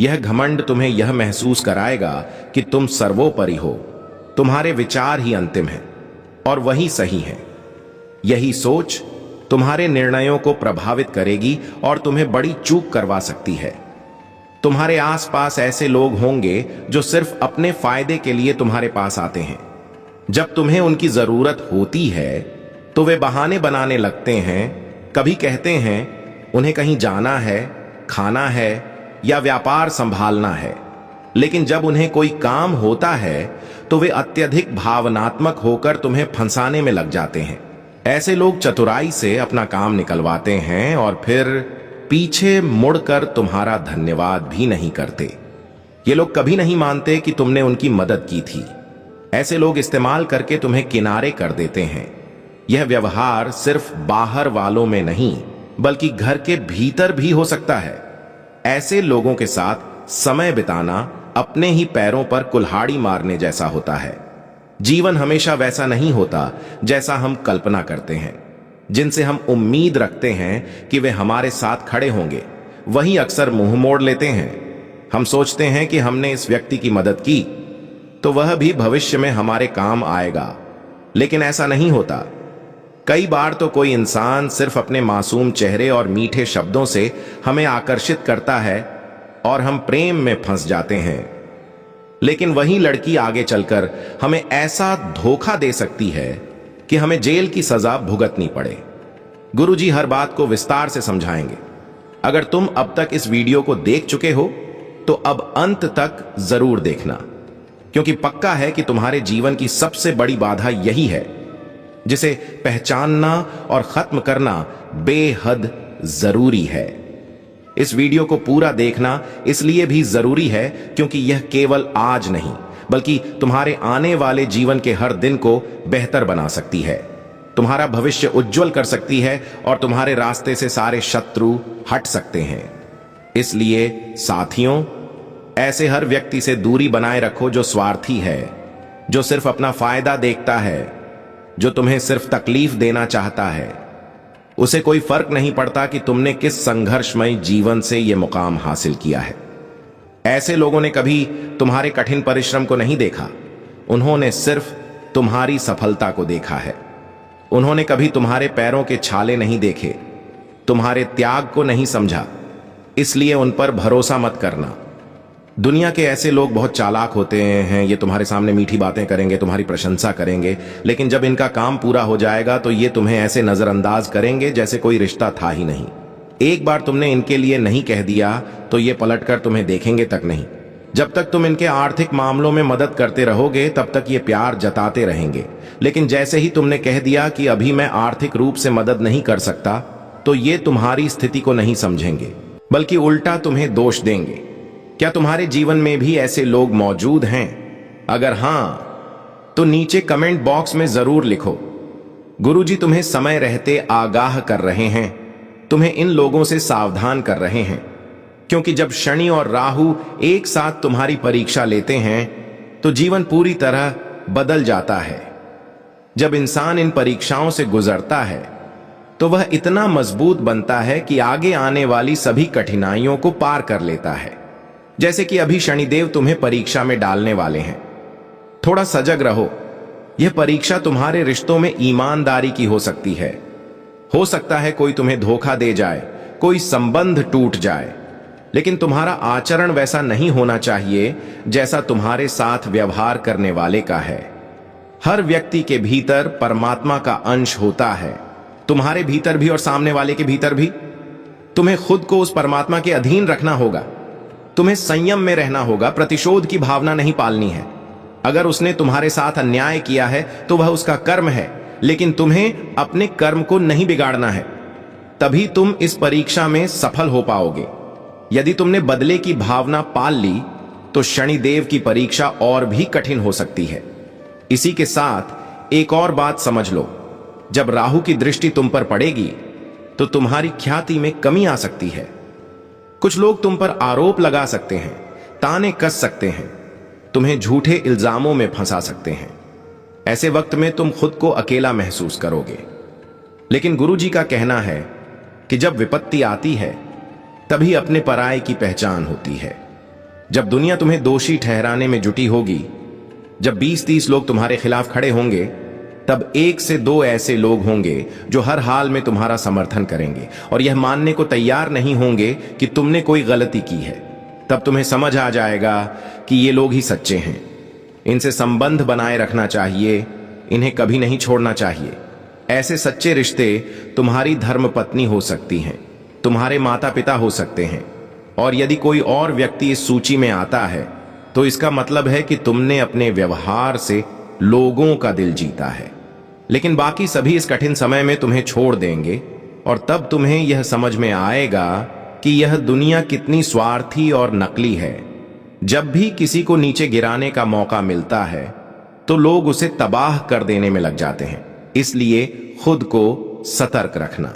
Speaker 1: यह घमंड तुम्हें यह महसूस कराएगा कि तुम सर्वोपरि हो, तुम्हारे विचार ही अंतिम हैं और वही सही हैं। यही सोच तुम्हारे निर्णयों को प्रभावित करेगी और तुम्हें बड़ी चूक करवा सकती है। तुम्हारे आसपास ऐसे लोग होंगे जो सिर्फ अपने फायदे के लिए तुम्हारे पास आते हैं। जब तुम्हें उनकी जरूरत होती है तो वे बहाने बनाने लगते हैं। कभी कहते हैं उन्हें कहीं जाना है, खाना है या व्यापार संभालना है, लेकिन जब उन्हें कोई काम होता है तो वे अत्यधिक भावनात्मक होकर तुम्हें फंसाने में लग जाते हैं। ऐसे लोग चतुराई से अपना काम निकलवाते हैं और फिर पीछे मुड़कर तुम्हारा धन्यवाद भी नहीं करते। ये लोग कभी नहीं मानते कि तुमने उनकी मदद की थी। ऐसे लोग इस्तेमाल करके तुम्हें किनारे कर देते हैं। यह व्यवहार सिर्फ बाहर वालों में नहीं बल्कि घर के भीतर भी हो सकता है। ऐसे लोगों के साथ समय बिताना अपने ही पैरों पर कुल्हाड़ी मारने जैसा होता है। जीवन हमेशा वैसा नहीं होता जैसा हम कल्पना करते हैं। जिनसे हम उम्मीद रखते हैं कि वे हमारे साथ खड़े होंगे, वही अक्सर मुंह मोड़ लेते हैं। हम सोचते हैं कि हमने इस व्यक्ति की मदद की तो वह भी भविष्य में हमारे काम आएगा, लेकिन ऐसा नहीं होता। कई बार तो कोई इंसान सिर्फ अपने मासूम चेहरे और मीठे शब्दों से हमें आकर्षित करता है और हम प्रेम में फंस जाते हैं, लेकिन वही लड़की आगे चलकर हमें ऐसा धोखा दे सकती है कि हमें जेल की सजा भुगतनी पड़े। गुरुजी हर बात को विस्तार से समझाएंगे। अगर तुम अब तक इस वीडियो को देख चुके हो तो अब अंत तक जरूर देखना, क्योंकि पक्का है कि तुम्हारे जीवन की सबसे बड़ी बाधा यही है, जिसे पहचानना और खत्म करना बेहद जरूरी है। इस वीडियो को पूरा देखना इसलिए भी जरूरी है क्योंकि यह केवल आज नहीं बल्कि तुम्हारे आने वाले जीवन के हर दिन को बेहतर बना सकती है, तुम्हारा भविष्य उज्जवल कर सकती है और तुम्हारे रास्ते से सारे शत्रु हट सकते हैं। इसलिए साथियों, ऐसे हर व्यक्ति से दूरी बनाए रखो जो स्वार्थी है, जो सिर्फ अपना फायदा देखता है, जो तुम्हें सिर्फ तकलीफ देना चाहता है। उसे कोई फर्क नहीं पड़ता कि तुमने किस संघर्षमय जीवन से यह मुकाम हासिल किया है। ऐसे लोगों ने कभी तुम्हारे कठिन परिश्रम को नहीं देखा, उन्होंने सिर्फ तुम्हारी सफलता को देखा है। उन्होंने कभी तुम्हारे पैरों के छाले नहीं देखे, तुम्हारे त्याग को नहीं समझा। इसलिए उन पर भरोसा मत करना। दुनिया के ऐसे लोग बहुत चालाक होते हैं। ये तुम्हारे सामने मीठी बातें करेंगे, तुम्हारी प्रशंसा करेंगे, लेकिन जब इनका काम पूरा हो जाएगा तो ये तुम्हें ऐसे नजरअंदाज करेंगे जैसे कोई रिश्ता था ही नहीं। एक बार तुमने इनके लिए नहीं कह दिया तो ये पलटकर तुम्हें देखेंगे तक नहीं। जब तक तुम इनके आर्थिक मामलों में मदद करते रहोगे तब तक ये प्यार जताते रहेंगे, लेकिन जैसे ही तुमने कह दिया कि अभी मैं आर्थिक रूप से मदद नहीं कर सकता तो ये तुम्हारी स्थिति को नहीं समझेंगे बल्कि उल्टा तुम्हें दोष देंगे। क्या तुम्हारे जीवन में भी ऐसे लोग मौजूद हैं? अगर हां तो नीचे कमेंट बॉक्स में जरूर लिखो। गुरुजी तुम्हें समय रहते आगाह कर रहे हैं, तुम्हें इन लोगों से सावधान कर रहे हैं, क्योंकि जब शनि और राहु एक साथ तुम्हारी परीक्षा लेते हैं तो जीवन पूरी तरह बदल जाता है। जब इंसान इन परीक्षाओं से गुजरता है तो वह इतना मजबूत बनता है कि आगे आने वाली सभी कठिनाइयों को पार कर लेता है। जैसे कि अभी शनिदेव तुम्हें परीक्षा में डालने वाले हैं। थोड़ा सजग रहो। यह परीक्षा तुम्हारे रिश्तों में ईमानदारी की हो सकती है। हो सकता है कोई तुम्हें धोखा दे जाए, कोई संबंध टूट जाए, लेकिन तुम्हारा आचरण वैसा नहीं होना चाहिए जैसा तुम्हारे साथ व्यवहार करने वाले का है। हर व्यक्ति के भीतर परमात्मा का अंश होता है, तुम्हारे भीतर भी और सामने वाले के भीतर भी। तुम्हें खुद को उस परमात्मा के अधीन रखना होगा। तुम्हें संयम में रहना होगा, प्रतिशोध की भावना नहीं पालनी है। अगर उसने तुम्हारे साथ अन्याय किया है तो वह उसका कर्म है, लेकिन तुम्हें अपने कर्म को नहीं बिगाड़ना है। तभी तुम इस परीक्षा में सफल हो पाओगे। यदि तुमने बदले की भावना पाल ली तो शनिदेव की परीक्षा और भी कठिन हो सकती है। इसी के साथ एक और बात समझ लो, जब राहु की दृष्टि तुम पर पड़ेगी तो तुम्हारी ख्याति में कमी आ सकती है। कुछ लोग तुम पर आरोप लगा सकते हैं, ताने कस सकते हैं, तुम्हें झूठे इल्जामों में फंसा सकते हैं। ऐसे वक्त में तुम खुद को अकेला महसूस करोगे। लेकिन गुरुजी का कहना है कि जब विपत्ति आती है तभी अपने पराये की पहचान होती है। जब दुनिया तुम्हें दोषी ठहराने में जुटी होगी, जब 20-30 लोग तुम्हारे खिलाफ खड़े होंगे, तब 1 से 2 ऐसे लोग होंगे जो हर हाल में तुम्हारा समर्थन करेंगे और यह मानने को तैयार नहीं होंगे कि तुमने कोई गलती की है। तब तुम्हें समझ आ जाएगा कि ये लोग ही सच्चे हैं। इनसे संबंध बनाए रखना चाहिए, इन्हें कभी नहीं छोड़ना चाहिए। ऐसे सच्चे रिश्ते तुम्हारी धर्मपत्नी हो सकती हैं, तुम्हारे माता पिता हो सकते हैं, और यदि कोई और व्यक्ति इस सूची में आता है तो इसका मतलब है कि तुमने अपने व्यवहार से लोगों का दिल जीता है। लेकिन बाकी सभी इस कठिन समय में तुम्हें छोड़ देंगे, और तब तुम्हें यह समझ में आएगा कि यह दुनिया कितनी स्वार्थी और नकली है। जब भी किसी को नीचे गिराने का मौका मिलता है तो लोग उसे तबाह कर देने में लग जाते हैं। इसलिए खुद को सतर्क रखना।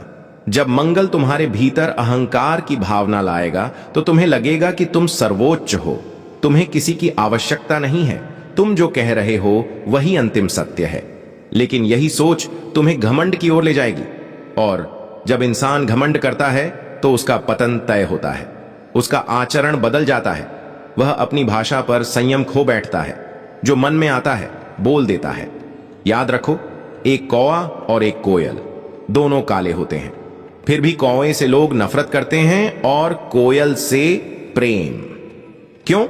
Speaker 1: जब मंगल तुम्हारे भीतर अहंकार की भावना लाएगा तो तुम्हें लगेगा कि तुम सर्वोच्च हो, तुम्हें किसी की आवश्यकता नहीं है, तुम जो कह रहे हो वही अंतिम सत्य है। लेकिन यही सोच तुम्हें घमंड की ओर ले जाएगी, और जब इंसान घमंड करता है तो उसका पतन तय होता है, उसका आचरण बदल जाता है, वह अपनी भाषा पर संयम खो बैठता है, जो मन में आता है बोल देता है। याद रखो, एक कौवा और एक कोयल दोनों काले होते हैं, फिर भी कौवे से लोग नफरत करते हैं और कोयल से प्रेम। क्यों?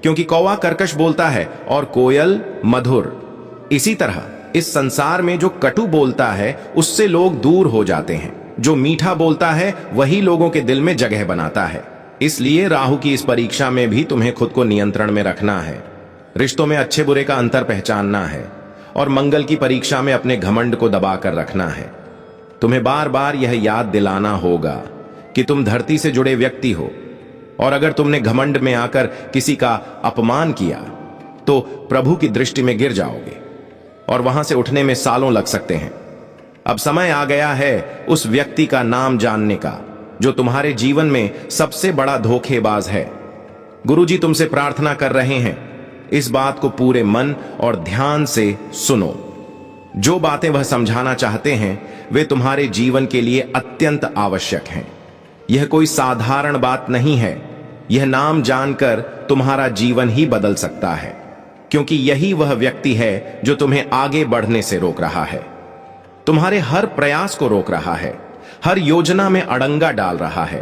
Speaker 1: क्योंकि कौवा कर्कश बोलता है और कोयल मधुर। इसी तरह इस संसार में जो कटु बोलता है उससे लोग दूर हो जाते हैं, जो मीठा बोलता है वही लोगों के दिल में जगह बनाता है। इसलिए राहु की इस परीक्षा में भी तुम्हें खुद को नियंत्रण में रखना है, रिश्तों में अच्छे बुरे का अंतर पहचानना है, और मंगल की परीक्षा में अपने घमंड को दबा कर रखना है। तुम्हें बार बार यह याद दिलाना होगा कि तुम धरती से जुड़े व्यक्ति हो, और अगर तुमने घमंड में आकर किसी का अपमान किया तो प्रभु की दृष्टि में गिर जाओगे, और वहां से उठने में सालों लग सकते हैं। अब समय आ गया है उस व्यक्ति का नाम जानने का जो तुम्हारे जीवन में सबसे बड़ा धोखेबाज है। गुरुजी तुमसे प्रार्थना कर रहे हैं, इस बात को पूरे मन और ध्यान से सुनो। जो बातें वह समझाना चाहते हैं वे तुम्हारे जीवन के लिए अत्यंत आवश्यक हैं। यह कोई साधारण बात नहीं है, यह नाम जानकर तुम्हारा जीवन ही बदल सकता है, क्योंकि यही वह व्यक्ति है जो तुम्हें आगे बढ़ने से रोक रहा है, तुम्हारे हर प्रयास को रोक रहा है, हर योजना में अड़ंगा डाल रहा है,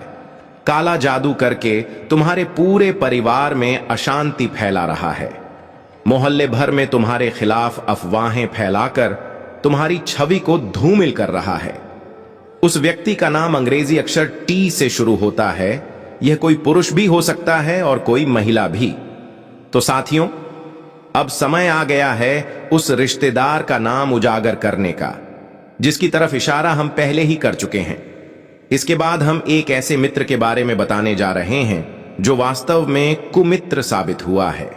Speaker 1: काला जादू करके तुम्हारे पूरे परिवार में अशांति फैला रहा है, मोहल्ले भर में तुम्हारे खिलाफ अफवाहें फैलाकर तुम्हारी छवि को धूमिल कर रहा है। उस व्यक्ति का नाम अंग्रेजी अक्षर टी से शुरू होता है। यह कोई पुरुष भी हो सकता है और कोई महिला भी। तो साथियों, अब समय आ गया है उस रिश्तेदार का नाम उजागर करने का, जिसकी तरफ इशारा हम पहले ही कर चुके हैं। इसके बाद हम एक ऐसे मित्र के बारे में बताने जा रहे हैं जो वास्तव में कुमित्र साबित हुआ है।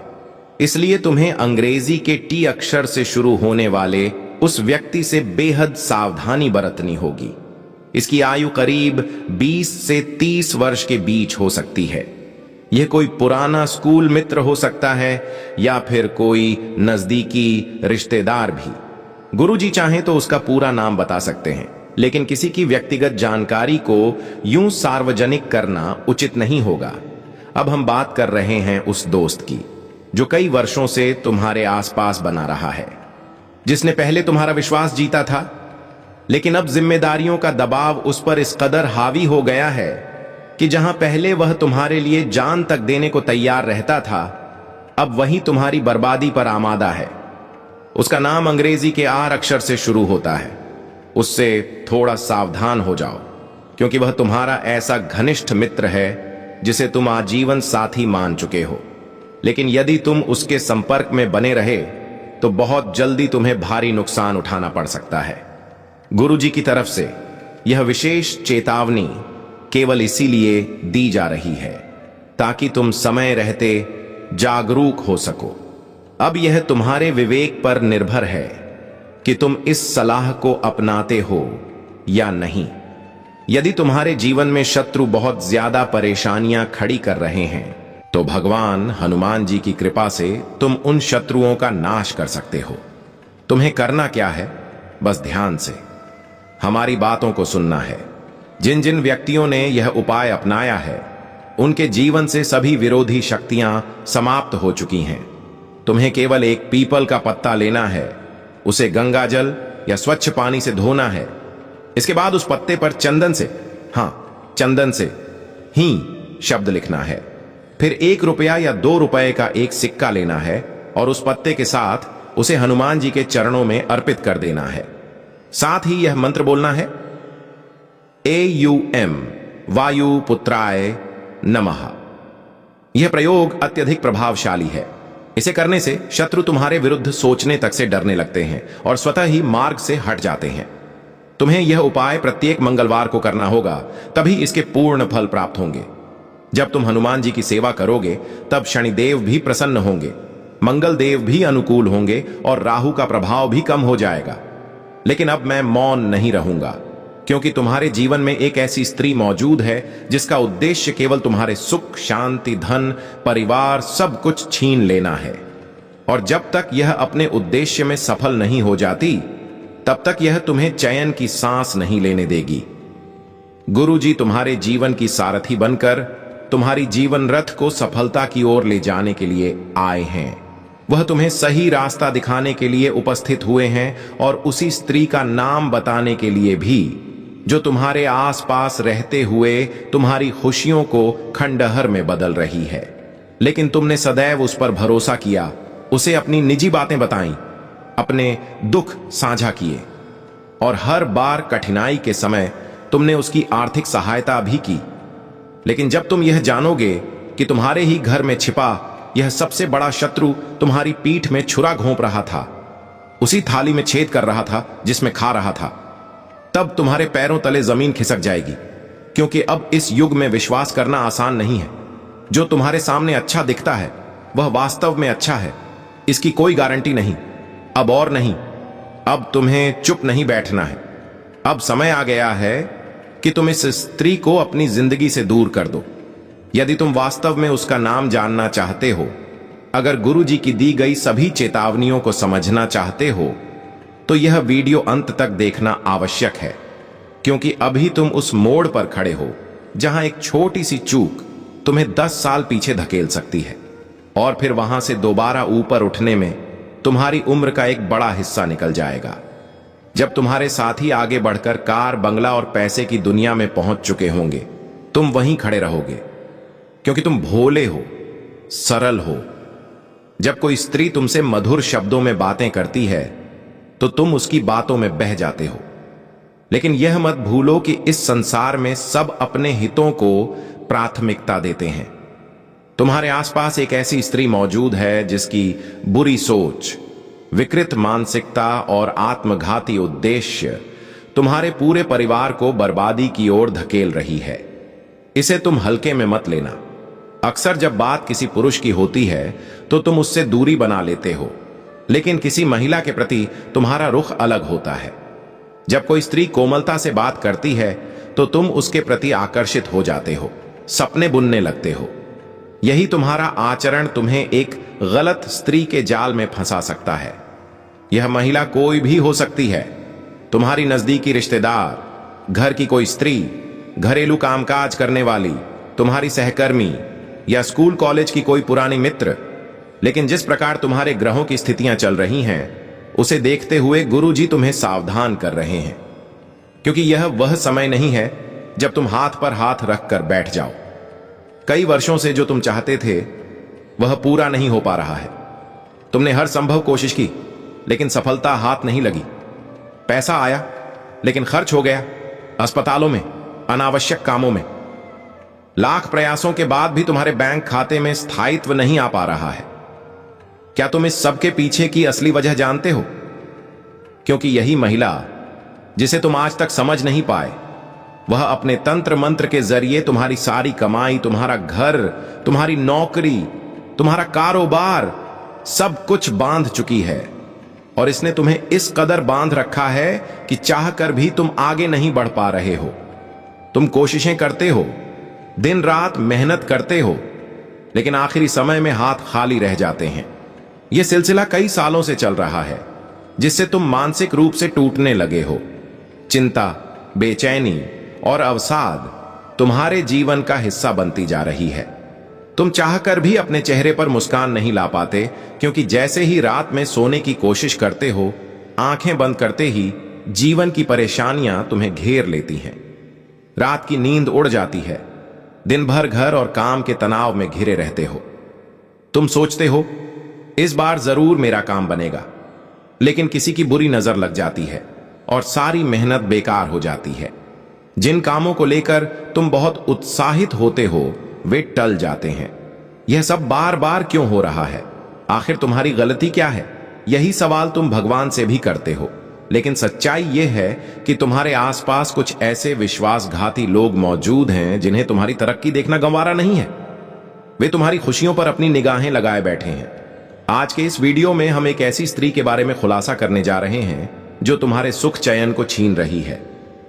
Speaker 1: इसलिए तुम्हें अंग्रेजी के टी अक्षर से शुरू होने वाले उस व्यक्ति से बेहद सावधानी बरतनी होगी। इसकी आयु करीब 20 से 30 वर्ष के बीच हो सकती है। यह कोई पुराना स्कूल मित्र हो सकता है या फिर कोई नजदीकी रिश्तेदार भी। गुरुजी चाहें तो उसका पूरा नाम बता सकते हैं, लेकिन किसी की व्यक्तिगत जानकारी को यूं सार्वजनिक करना उचित नहीं होगा। अब हम बात कर रहे हैं उस दोस्त की जो कई वर्षों से तुम्हारे आसपास बना रहा है, जिसने पहले तुम्हारा विश्वास जीता था, लेकिन अब जिम्मेदारियों का दबाव उस पर इस कदर हावी हो गया है कि जहां पहले वह तुम्हारे लिए जान तक देने को तैयार रहता था, अब वही तुम्हारी बर्बादी पर आमादा है। उसका नाम अंग्रेजी के आर अक्षर से शुरू होता है। उससे थोड़ा सावधान हो जाओ, क्योंकि वह तुम्हारा ऐसा घनिष्ठ मित्र है जिसे तुम आजीवन साथी मान चुके हो। लेकिन यदि तुम उसके संपर्क में बने रहे तो बहुत जल्दी तुम्हें भारी नुकसान उठाना पड़ सकता है। गुरुजी की तरफ से यह विशेष चेतावनी केवल इसीलिए दी जा रही है ताकि तुम समय रहते जागरूक हो सको। अब यह तुम्हारे विवेक पर निर्भर है कि तुम इस सलाह को अपनाते हो या नहीं। यदि तुम्हारे जीवन में शत्रु बहुत ज्यादा परेशानियां खड़ी कर रहे हैं तो भगवान हनुमान जी की कृपा से तुम उन शत्रुओं का नाश कर सकते हो। तुम्हें करना क्या है? बस ध्यान से हमारी बातों को सुनना है। जिन जिन व्यक्तियों ने यह उपाय अपनाया है उनके जीवन से सभी विरोधी शक्तियां समाप्त हो चुकी हैं। तुम्हें केवल एक पीपल का पत्ता लेना है, उसे गंगा जल या स्वच्छ पानी से धोना है। इसके बाद उस पत्ते पर चंदन से, चंदन से ही शब्द लिखना है। फिर 1 रुपया या 2 रुपए का एक सिक्का लेना है और उस पत्ते के साथ उसे हनुमान जी के चरणों में अर्पित कर देना है। साथ ही यह मंत्र बोलना है AUM वायु पुत्राय नमः। यह प्रयोग अत्यधिक प्रभावशाली है। इसे करने से शत्रु तुम्हारे विरुद्ध सोचने तक से डरने लगते हैं और स्वतः ही मार्ग से हट जाते हैं। तुम्हें यह उपाय प्रत्येक मंगलवार को करना होगा, तभी इसके पूर्ण फल प्राप्त होंगे। जब तुम हनुमान जी की सेवा करोगे तब शनिदेव भी प्रसन्न होंगे, मंगल देव भी अनुकूल होंगे और राहु का प्रभाव भी कम हो जाएगा। लेकिन अब मैं मौन नहीं रहूंगा, क्योंकि तुम्हारे जीवन में एक ऐसी स्त्री मौजूद है जिसका उद्देश्य केवल तुम्हारे सुख, शांति, धन, परिवार सब कुछ छीन लेना है। और जब तक यह अपने उद्देश्य में सफल नहीं हो जाती, तब तक यह तुम्हें चैन की सांस नहीं लेने देगी। गुरु जी तुम्हारे जीवन की सारथी बनकर तुम्हारी जीवन रथ को सफलता की ओर ले जाने के लिए आए हैं। वह तुम्हें सही रास्ता दिखाने के लिए उपस्थित हुए हैं और उसी स्त्री का नाम बताने के लिए भी, जो तुम्हारे आसपास रहते हुए तुम्हारी खुशियों को खंडहर में बदल रही है। लेकिन तुमने सदैव उस पर भरोसा किया, उसे अपनी निजी बातें बताईं, अपने दुख साझा किए और हर बार कठिनाई के समय तुमने उसकी आर्थिक सहायता भी की। लेकिन जब तुम यह जानोगे कि तुम्हारे ही घर में छिपा यह सबसे बड़ा शत्रु तुम्हारी पीठ में छुरा घोंप रहा था, उसी थाली में छेद कर रहा था जिसमें खा रहा था, तब तुम्हारे पैरों तले जमीन खिसक जाएगी। क्योंकि अब इस युग में विश्वास करना आसान नहीं है। जो तुम्हारे सामने अच्छा दिखता है वह वास्तव में अच्छा है, इसकी कोई गारंटी नहीं। अब और नहीं, अब तुम्हें चुप नहीं बैठना है। अब समय आ गया है कि तुम इस स्त्री को अपनी जिंदगी से दूर कर दो। यदि तुम वास्तव में उसका नाम जानना चाहते हो, अगर गुरु जी की दी गई सभी चेतावनियों को समझना चाहते हो, तो यह वीडियो अंत तक देखना आवश्यक है। क्योंकि अभी तुम उस मोड़ पर खड़े हो जहां एक छोटी सी चूक तुम्हें 10 साल पीछे धकेल सकती है, और फिर वहां से दोबारा ऊपर उठने में तुम्हारी उम्र का एक बड़ा हिस्सा निकल जाएगा। जब तुम्हारे साथी आगे बढ़कर कार, बंगला और पैसे की दुनिया में पहुंच चुके होंगे, तुम वहीं खड़े रहोगे, क्योंकि तुम भोले हो, सरल हो। जब कोई स्त्री तुमसे मधुर शब्दों में बातें करती है तो तुम उसकी बातों में बह जाते हो। लेकिन यह मत भूलो कि इस संसार में सब अपने हितों को प्राथमिकता देते हैं। तुम्हारे आसपास एक ऐसी स्त्री मौजूद है जिसकी बुरी सोच, विकृत मानसिकता और आत्मघाती उद्देश्य तुम्हारे पूरे परिवार को बर्बादी की ओर धकेल रही है। इसे तुम हल्के में मत लेना। अक्सर जब बात किसी पुरुष की होती है तो तुम उससे दूरी बना लेते हो, लेकिन किसी महिला के प्रति तुम्हारा रुख अलग होता है। जब कोई स्त्री कोमलता से बात करती है तो तुम उसके प्रति आकर्षित हो जाते हो, सपने बुनने लगते हो। यही तुम्हारा आचरण तुम्हें एक गलत स्त्री के जाल में फंसा सकता है। यह महिला कोई भी हो सकती है, तुम्हारी नजदीकी रिश्तेदार, घर की कोई स्त्री, घरेलू कामकाज करने वाली, तुम्हारी सहकर्मी या स्कूल कॉलेज की कोई पुरानी मित्र। लेकिन जिस प्रकार तुम्हारे ग्रहों की स्थितियां चल रही हैं, उसे देखते हुए गुरुजी तुम्हें सावधान कर रहे हैं, क्योंकि यह वह समय नहीं है जब तुम हाथ पर हाथ रखकर बैठ जाओ। कई वर्षों से जो तुम चाहते थे वह पूरा नहीं हो पा रहा है। तुमने हर संभव कोशिश की, लेकिन सफलता हाथ नहीं लगी। पैसा आया लेकिन खर्च हो गया, अस्पतालों में, अनावश्यक कामों में। लाख प्रयासों के बाद भी तुम्हारे बैंक खाते में स्थायित्व नहीं आ पा रहा है। क्या तुम इस सब के पीछे की असली वजह जानते हो? क्योंकि यही महिला जिसे तुम आज तक समझ नहीं पाए, वह अपने तंत्र मंत्र के जरिए तुम्हारी सारी कमाई, तुम्हारा घर, तुम्हारी नौकरी, तुम्हारा कारोबार, सब कुछ बांध चुकी है। और इसने तुम्हें इस कदर बांध रखा है कि चाहकर भी तुम आगे नहीं बढ़ पा रहे हो। तुम कोशिशें करते हो, दिन रात मेहनत करते हो, लेकिन आखिरी समय में हाथ खाली रह जाते हैं। यह सिलसिला कई सालों से चल रहा है, जिससे तुम मानसिक रूप से टूटने लगे हो। चिंता, बेचैनी और अवसाद तुम्हारे जीवन का हिस्सा बनती जा रही है। तुम चाहकर भी अपने चेहरे पर मुस्कान नहीं ला पाते, क्योंकि जैसे ही रात में सोने की कोशिश करते हो, आंखें बंद करते ही जीवन की परेशानियां तुम्हें घेर लेती हैं। रात की नींद उड़ जाती है, दिन भर घर और काम के तनाव में घिरे रहते हो। तुम सोचते हो इस बार जरूर मेरा काम बनेगा, लेकिन किसी की बुरी नजर लग जाती है और सारी मेहनत बेकार हो जाती है। जिन कामों को लेकर तुम बहुत उत्साहित होते हो वे टल जाते हैं। यह सब बार बार क्यों हो रहा है? आखिर तुम्हारी गलती क्या है? यही सवाल तुम भगवान से भी करते हो। लेकिन सच्चाई यह है कि तुम्हारे आसपास कुछ ऐसे विश्वासघाती लोग मौजूद हैं जिन्हें तुम्हारी तरक्की देखना गंवारा नहीं है। वे तुम्हारी खुशियों पर अपनी निगाहें लगाए बैठे हैं। आज के इस वीडियो में हम एक ऐसी स्त्री के बारे में खुलासा करने जा रहे हैं जो तुम्हारे सुख चयन को छीन रही है।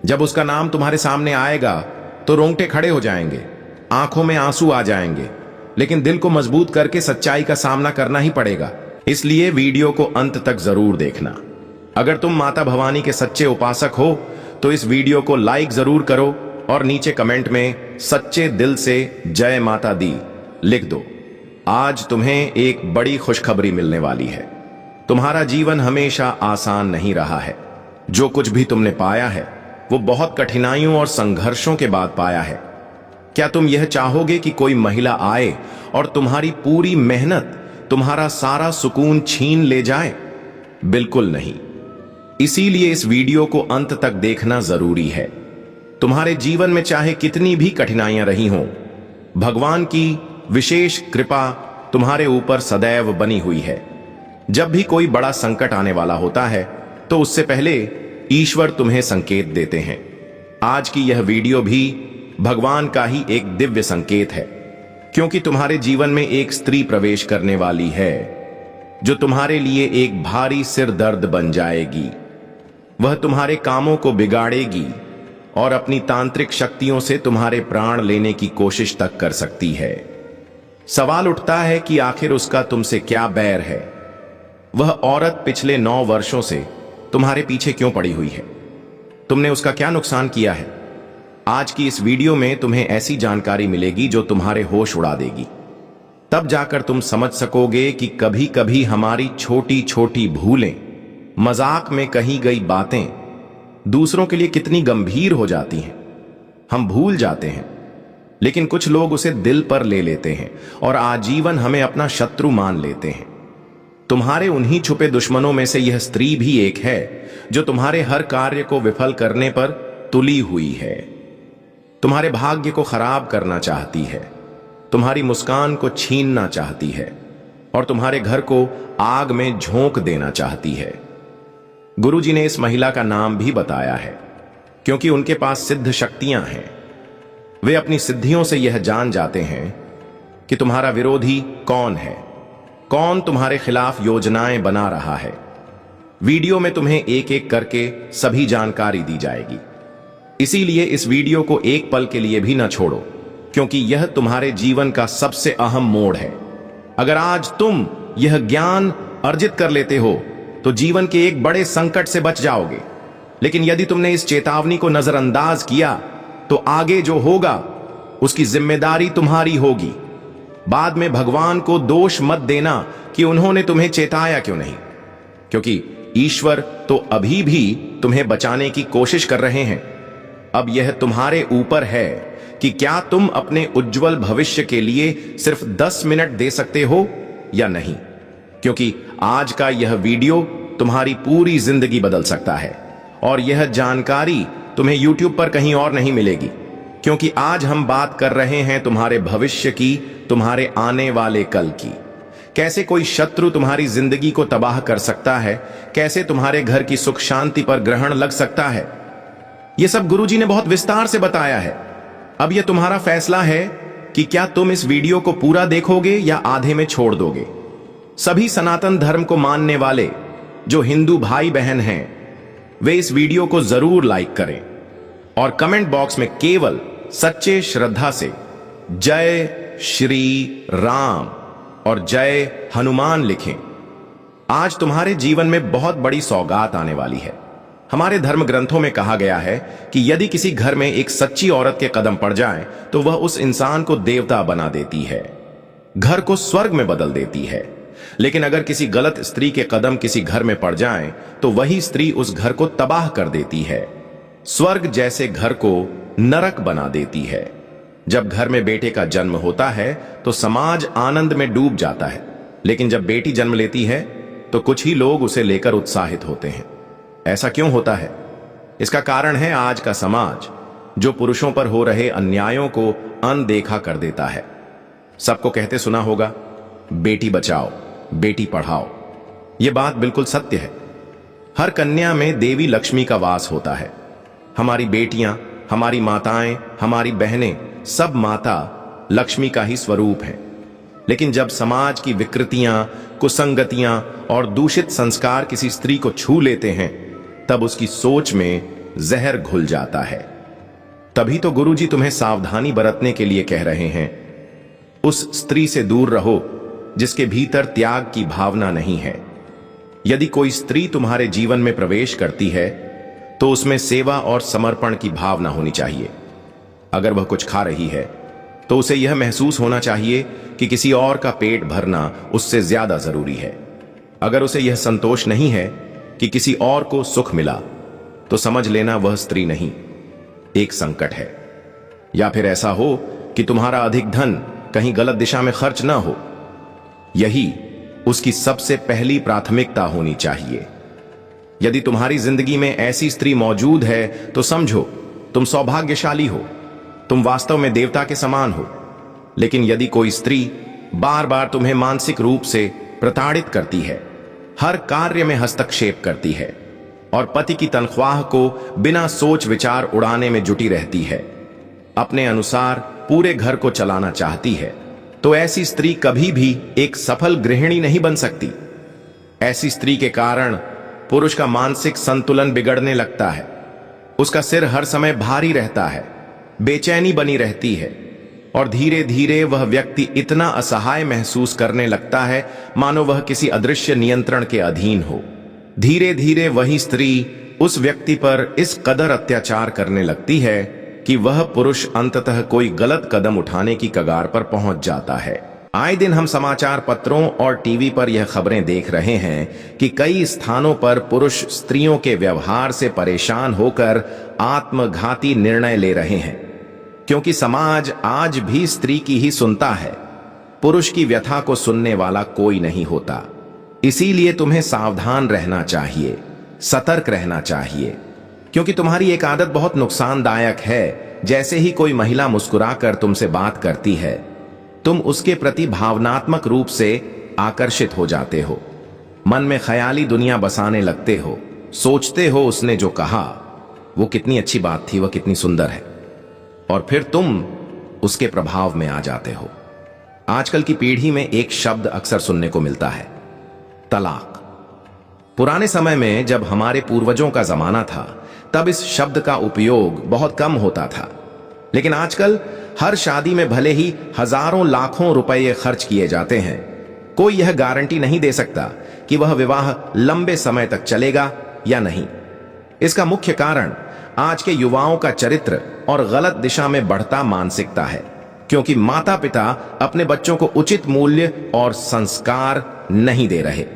Speaker 1: जब उसका नाम तुम्हारे सामने आएगा तो रोंगटे खड़े हो जाएंगे, आंखों में आंसू आ जाएंगे, लेकिन दिल को मजबूत करके सच्चाई का सामना करना ही पड़ेगा। इसलिए वीडियो को अंत तक जरूर देखना। अगर तुम माता भवानी के सच्चे उपासक हो तो इस वीडियो को लाइक जरूर करो और नीचे कमेंट में सच्चे दिल से जय माता दी लिख दो। आज तुम्हें एक बड़ी खुशखबरी मिलने वाली है। तुम्हारा जीवन हमेशा आसान नहीं रहा है। जो कुछ भी तुमने पाया है वो बहुत कठिनाइयों और संघर्षों के बाद पाया है। क्या तुम यह चाहोगे कि कोई महिला आए और तुम्हारी पूरी मेहनत, तुम्हारा सारा सुकून छीन ले जाए? बिल्कुल नहीं। इसीलिए इस वीडियो को अंत तक देखना जरूरी है। तुम्हारे जीवन में चाहे कितनी भी कठिनाइयां रही हों, भगवान की विशेष कृपा तुम्हारे ऊपर सदैव बनी हुई है। जब भी कोई बड़ा संकट आने वाला होता है तो उससे पहले ईश्वर तुम्हें संकेत देते हैं। आज की यह वीडियो भी भगवान का ही एक दिव्य संकेत है, क्योंकि तुम्हारे जीवन में एक स्त्री प्रवेश करने वाली है जो तुम्हारे लिए एक भारी सिर दर्द बन जाएगी। वह तुम्हारे कामों को बिगाड़ेगी और अपनी तांत्रिक शक्तियों से तुम्हारे प्राण लेने की कोशिश तक कर सकती है। सवाल उठता है कि आखिर उसका तुमसे क्या बैर है? वह औरत पिछले 9 वर्षों से तुम्हारे पीछे क्यों पड़ी हुई है? तुमने उसका क्या नुकसान किया है? आज की इस वीडियो में तुम्हें ऐसी जानकारी मिलेगी जो तुम्हारे होश उड़ा देगी। तब जाकर तुम समझ सकोगे कि कभी कभी हमारी छोटी छोटी भूलें, मजाक में कही गई बातें दूसरों के लिए कितनी गंभीर हो जाती हैं। हम भूल जाते हैं, लेकिन कुछ लोग उसे दिल पर ले लेते हैं और आजीवन हमें अपना शत्रु मान लेते हैं। तुम्हारे उन्हीं छुपे दुश्मनों में से यह स्त्री भी एक है जो तुम्हारे हर कार्य को विफल करने पर तुली हुई है। तुम्हारे भाग्य को खराब करना चाहती है, तुम्हारी मुस्कान को छीनना चाहती है और तुम्हारे घर को आग में झोंक देना चाहती है। गुरुजी ने इस महिला का नाम भी बताया है, क्योंकि उनके पास सिद्ध शक्तियां हैं। वे अपनी सिद्धियों से यह जान जाते हैं कि तुम्हारा विरोधी कौन है, कौन तुम्हारे खिलाफ योजनाएं बना रहा है। वीडियो में तुम्हें एक एक करके सभी जानकारी दी जाएगी। इसीलिए इस वीडियो को एक पल के लिए भी न छोड़ो, क्योंकि यह तुम्हारे जीवन का सबसे अहम मोड़ है। अगर आज तुम यह ज्ञान अर्जित कर लेते हो तो जीवन के एक बड़े संकट से बच जाओगे। लेकिन यदि तुमने इस चेतावनी को नजरअंदाज किया तो आगे जो होगा उसकी जिम्मेदारी तुम्हारी होगी। बाद में भगवान को दोष मत देना कि उन्होंने तुम्हें चेताया क्यों नहीं, क्योंकि ईश्वर तो अभी भी तुम्हें बचाने की कोशिश कर रहे हैं। अब यह तुम्हारे ऊपर है कि क्या तुम अपने उज्जवल भविष्य के लिए सिर्फ 10 मिनट दे सकते हो या नहीं, क्योंकि आज का यह वीडियो तुम्हारी पूरी जिंदगी बदल सकता है। और यह जानकारी तुम्हें YouTube पर कहीं और नहीं मिलेगी, क्योंकि आज हम बात कर रहे हैं तुम्हारे भविष्य की, तुम्हारे आने वाले कल की। कैसे कोई शत्रु तुम्हारी जिंदगी को तबाह कर सकता है, कैसे तुम्हारे घर की सुख शांति पर ग्रहण लग सकता है, यह सब गुरुजी ने बहुत विस्तार से बताया है। अब यह तुम्हारा फैसला है कि क्या तुम इस वीडियो को पूरा देखोगे या आधे में छोड़ दोगे। सभी सनातन धर्म को मानने वाले जो हिंदू भाई बहन हैं वे इस वीडियो को जरूर लाइक करें और कमेंट बॉक्स में केवल सच्चे श्रद्धा से जय श्री राम और जय हनुमान लिखें। आज तुम्हारे जीवन में बहुत बड़ी सौगात आने वाली है। हमारे धर्म ग्रंथों में कहा गया है कि यदि किसी घर में एक सच्ची औरत के कदम पड़ जाएं, तो वह उस इंसान को देवता बना देती है, घर को स्वर्ग में बदल देती है। लेकिन अगर किसी गलत स्त्री के कदम किसी घर में पड़ जाएं, तो वही स्त्री उस घर को तबाह कर देती है, स्वर्ग जैसे घर को नरक बना देती है। जब घर में बेटे का जन्म होता है तो समाज आनंद में डूब जाता है, लेकिन जब बेटी जन्म लेती है तो कुछ ही लोग उसे लेकर उत्साहित होते हैं। ऐसा क्यों होता है? इसका कारण है आज का समाज, जो पुरुषों पर हो रहे अन्यायों को अनदेखा कर देता है। सबको कहते सुना होगा, बेटी बचाओ, बेटी पढ़ाओ। यह बात बिल्कुल सत्य है। हर कन्या में देवी लक्ष्मी का वास होता है। हमारी बेटियां, हमारी माताएं, हमारी बहनें, सब माता लक्ष्मी का ही स्वरूप हैं। लेकिन जब समाज की विकृतियां, कुसंगतियां और दूषित संस्कार किसी स्त्री को छू लेते हैं, तब उसकी सोच में जहर घुल जाता है। तभी तो गुरुजी तुम्हें सावधानी बरतने के लिए कह रहे हैं। उस स्त्री से दूर रहो जिसके भीतर त्याग की भावना नहीं है। यदि कोई स्त्री तुम्हारे जीवन में प्रवेश करती है तो उसमें सेवा और समर्पण की भावना होनी चाहिए। अगर वह कुछ खा रही है तो उसे यह महसूस होना चाहिए कि किसी और का पेट भरना उससे ज्यादा जरूरी है। अगर उसे यह संतोष नहीं है कि किसी और को सुख मिला, तो समझ लेना वह स्त्री नहीं, एक संकट है। या फिर ऐसा हो कि तुम्हारा अधिक धन कहीं गलत दिशा में खर्च ना हो। यही उसकी सबसे पहली प्राथमिकता होनी चाहिए। यदि तुम्हारी जिंदगी में ऐसी स्त्री मौजूद है तो समझो तुम सौभाग्यशाली हो, तुम वास्तव में देवता के समान हो। लेकिन यदि कोई स्त्री बार बार तुम्हें मानसिक रूप से प्रताड़ित करती है, हर कार्य में हस्तक्षेप करती है और पति की तनख्वाह को बिना सोच विचार उड़ाने में जुटी रहती है, अपने अनुसार पूरे घर को चलाना चाहती है, तो ऐसी स्त्री कभी भी एक सफल गृहिणी नहीं बन सकती। ऐसी स्त्री के कारण पुरुष का मानसिक संतुलन बिगड़ने लगता है। उसका सिर हर समय भारी रहता है, बेचैनी बनी रहती है और धीरे धीरे वह व्यक्ति इतना असहाय महसूस करने लगता है मानो वह किसी अदृश्य नियंत्रण के अधीन हो। धीरे धीरे वही स्त्री उस व्यक्ति पर इस कदर अत्याचार करने लगती है कि वह पुरुष अंततः कोई गलत कदम उठाने की कगार पर पहुंच जाता है। आए दिन हम समाचार पत्रों और टीवी पर यह खबरें देख रहे हैं कि कई स्थानों पर पुरुष स्त्रियों के व्यवहार से परेशान होकर आत्मघाती निर्णय ले रहे हैं, क्योंकि समाज आज भी स्त्री की ही सुनता है। पुरुष की व्यथा को सुनने वाला कोई नहीं होता। इसीलिए तुम्हें सावधान रहना चाहिए, सतर्क रहना चाहिए, क्योंकि तुम्हारी एक आदत बहुत नुकसानदायक है। जैसे ही कोई महिला मुस्कुराकर तुमसे बात करती है, तुम उसके प्रति भावनात्मक रूप से आकर्षित हो जाते हो, मन में ख्याली दुनिया बसाने लगते हो, सोचते हो उसने जो कहा वो कितनी अच्छी बात थी, वह कितनी सुंदर है, और फिर तुम उसके प्रभाव में आ जाते हो। आजकल की पीढ़ी में एक शब्द अक्सर सुनने को मिलता है, तलाक। पुराने समय में जब हमारे पूर्वजों का जमाना था, तब इस शब्द का उपयोग बहुत कम होता था। लेकिन आजकल हर शादी में भले ही हजारों लाखों रुपए खर्च किए जाते हैं, कोई यह गारंटी नहीं दे सकता कि वह विवाह लंबे समय तक चलेगा या नहीं। इसका मुख्य कारण आज के युवाओं का चरित्र और गलत दिशा में बढ़ता मानसिकता है, क्योंकि माता पिता अपने बच्चों को उचित मूल्य और संस्कार नहीं दे रहे।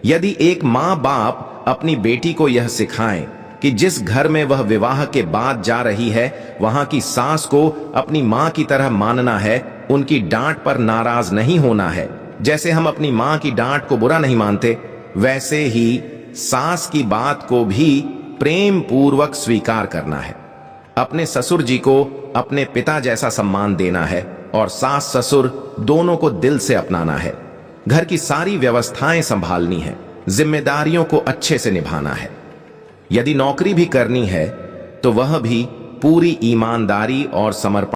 Speaker 1: यदि एक माँ बाप अपनी बेटी को यह सिखाएं कि जिस घर में वह विवाह के बाद जा रही है, वहां की सास को अपनी मां की तरह मानना है, उनकी डांट पर नाराज नहीं होना है। जैसे हम अपनी मां की डांट को बुरा नहीं मानते, वैसे ही सास की बात को भी प्रेम पूर्वक स्वीकार करना है। अपने ससुर जी को अपने पिता जैसा सम्मान देना है और सास ससुर दोनों को दिल से अपनाना है। घर की सारी व्यवस्थाएं संभालनी है, जिम्मेदारियों को अच्छे से निभाना है। यदि नौकरी भी करनी है तो वह भी पूरी ईमानदारी और समर्पण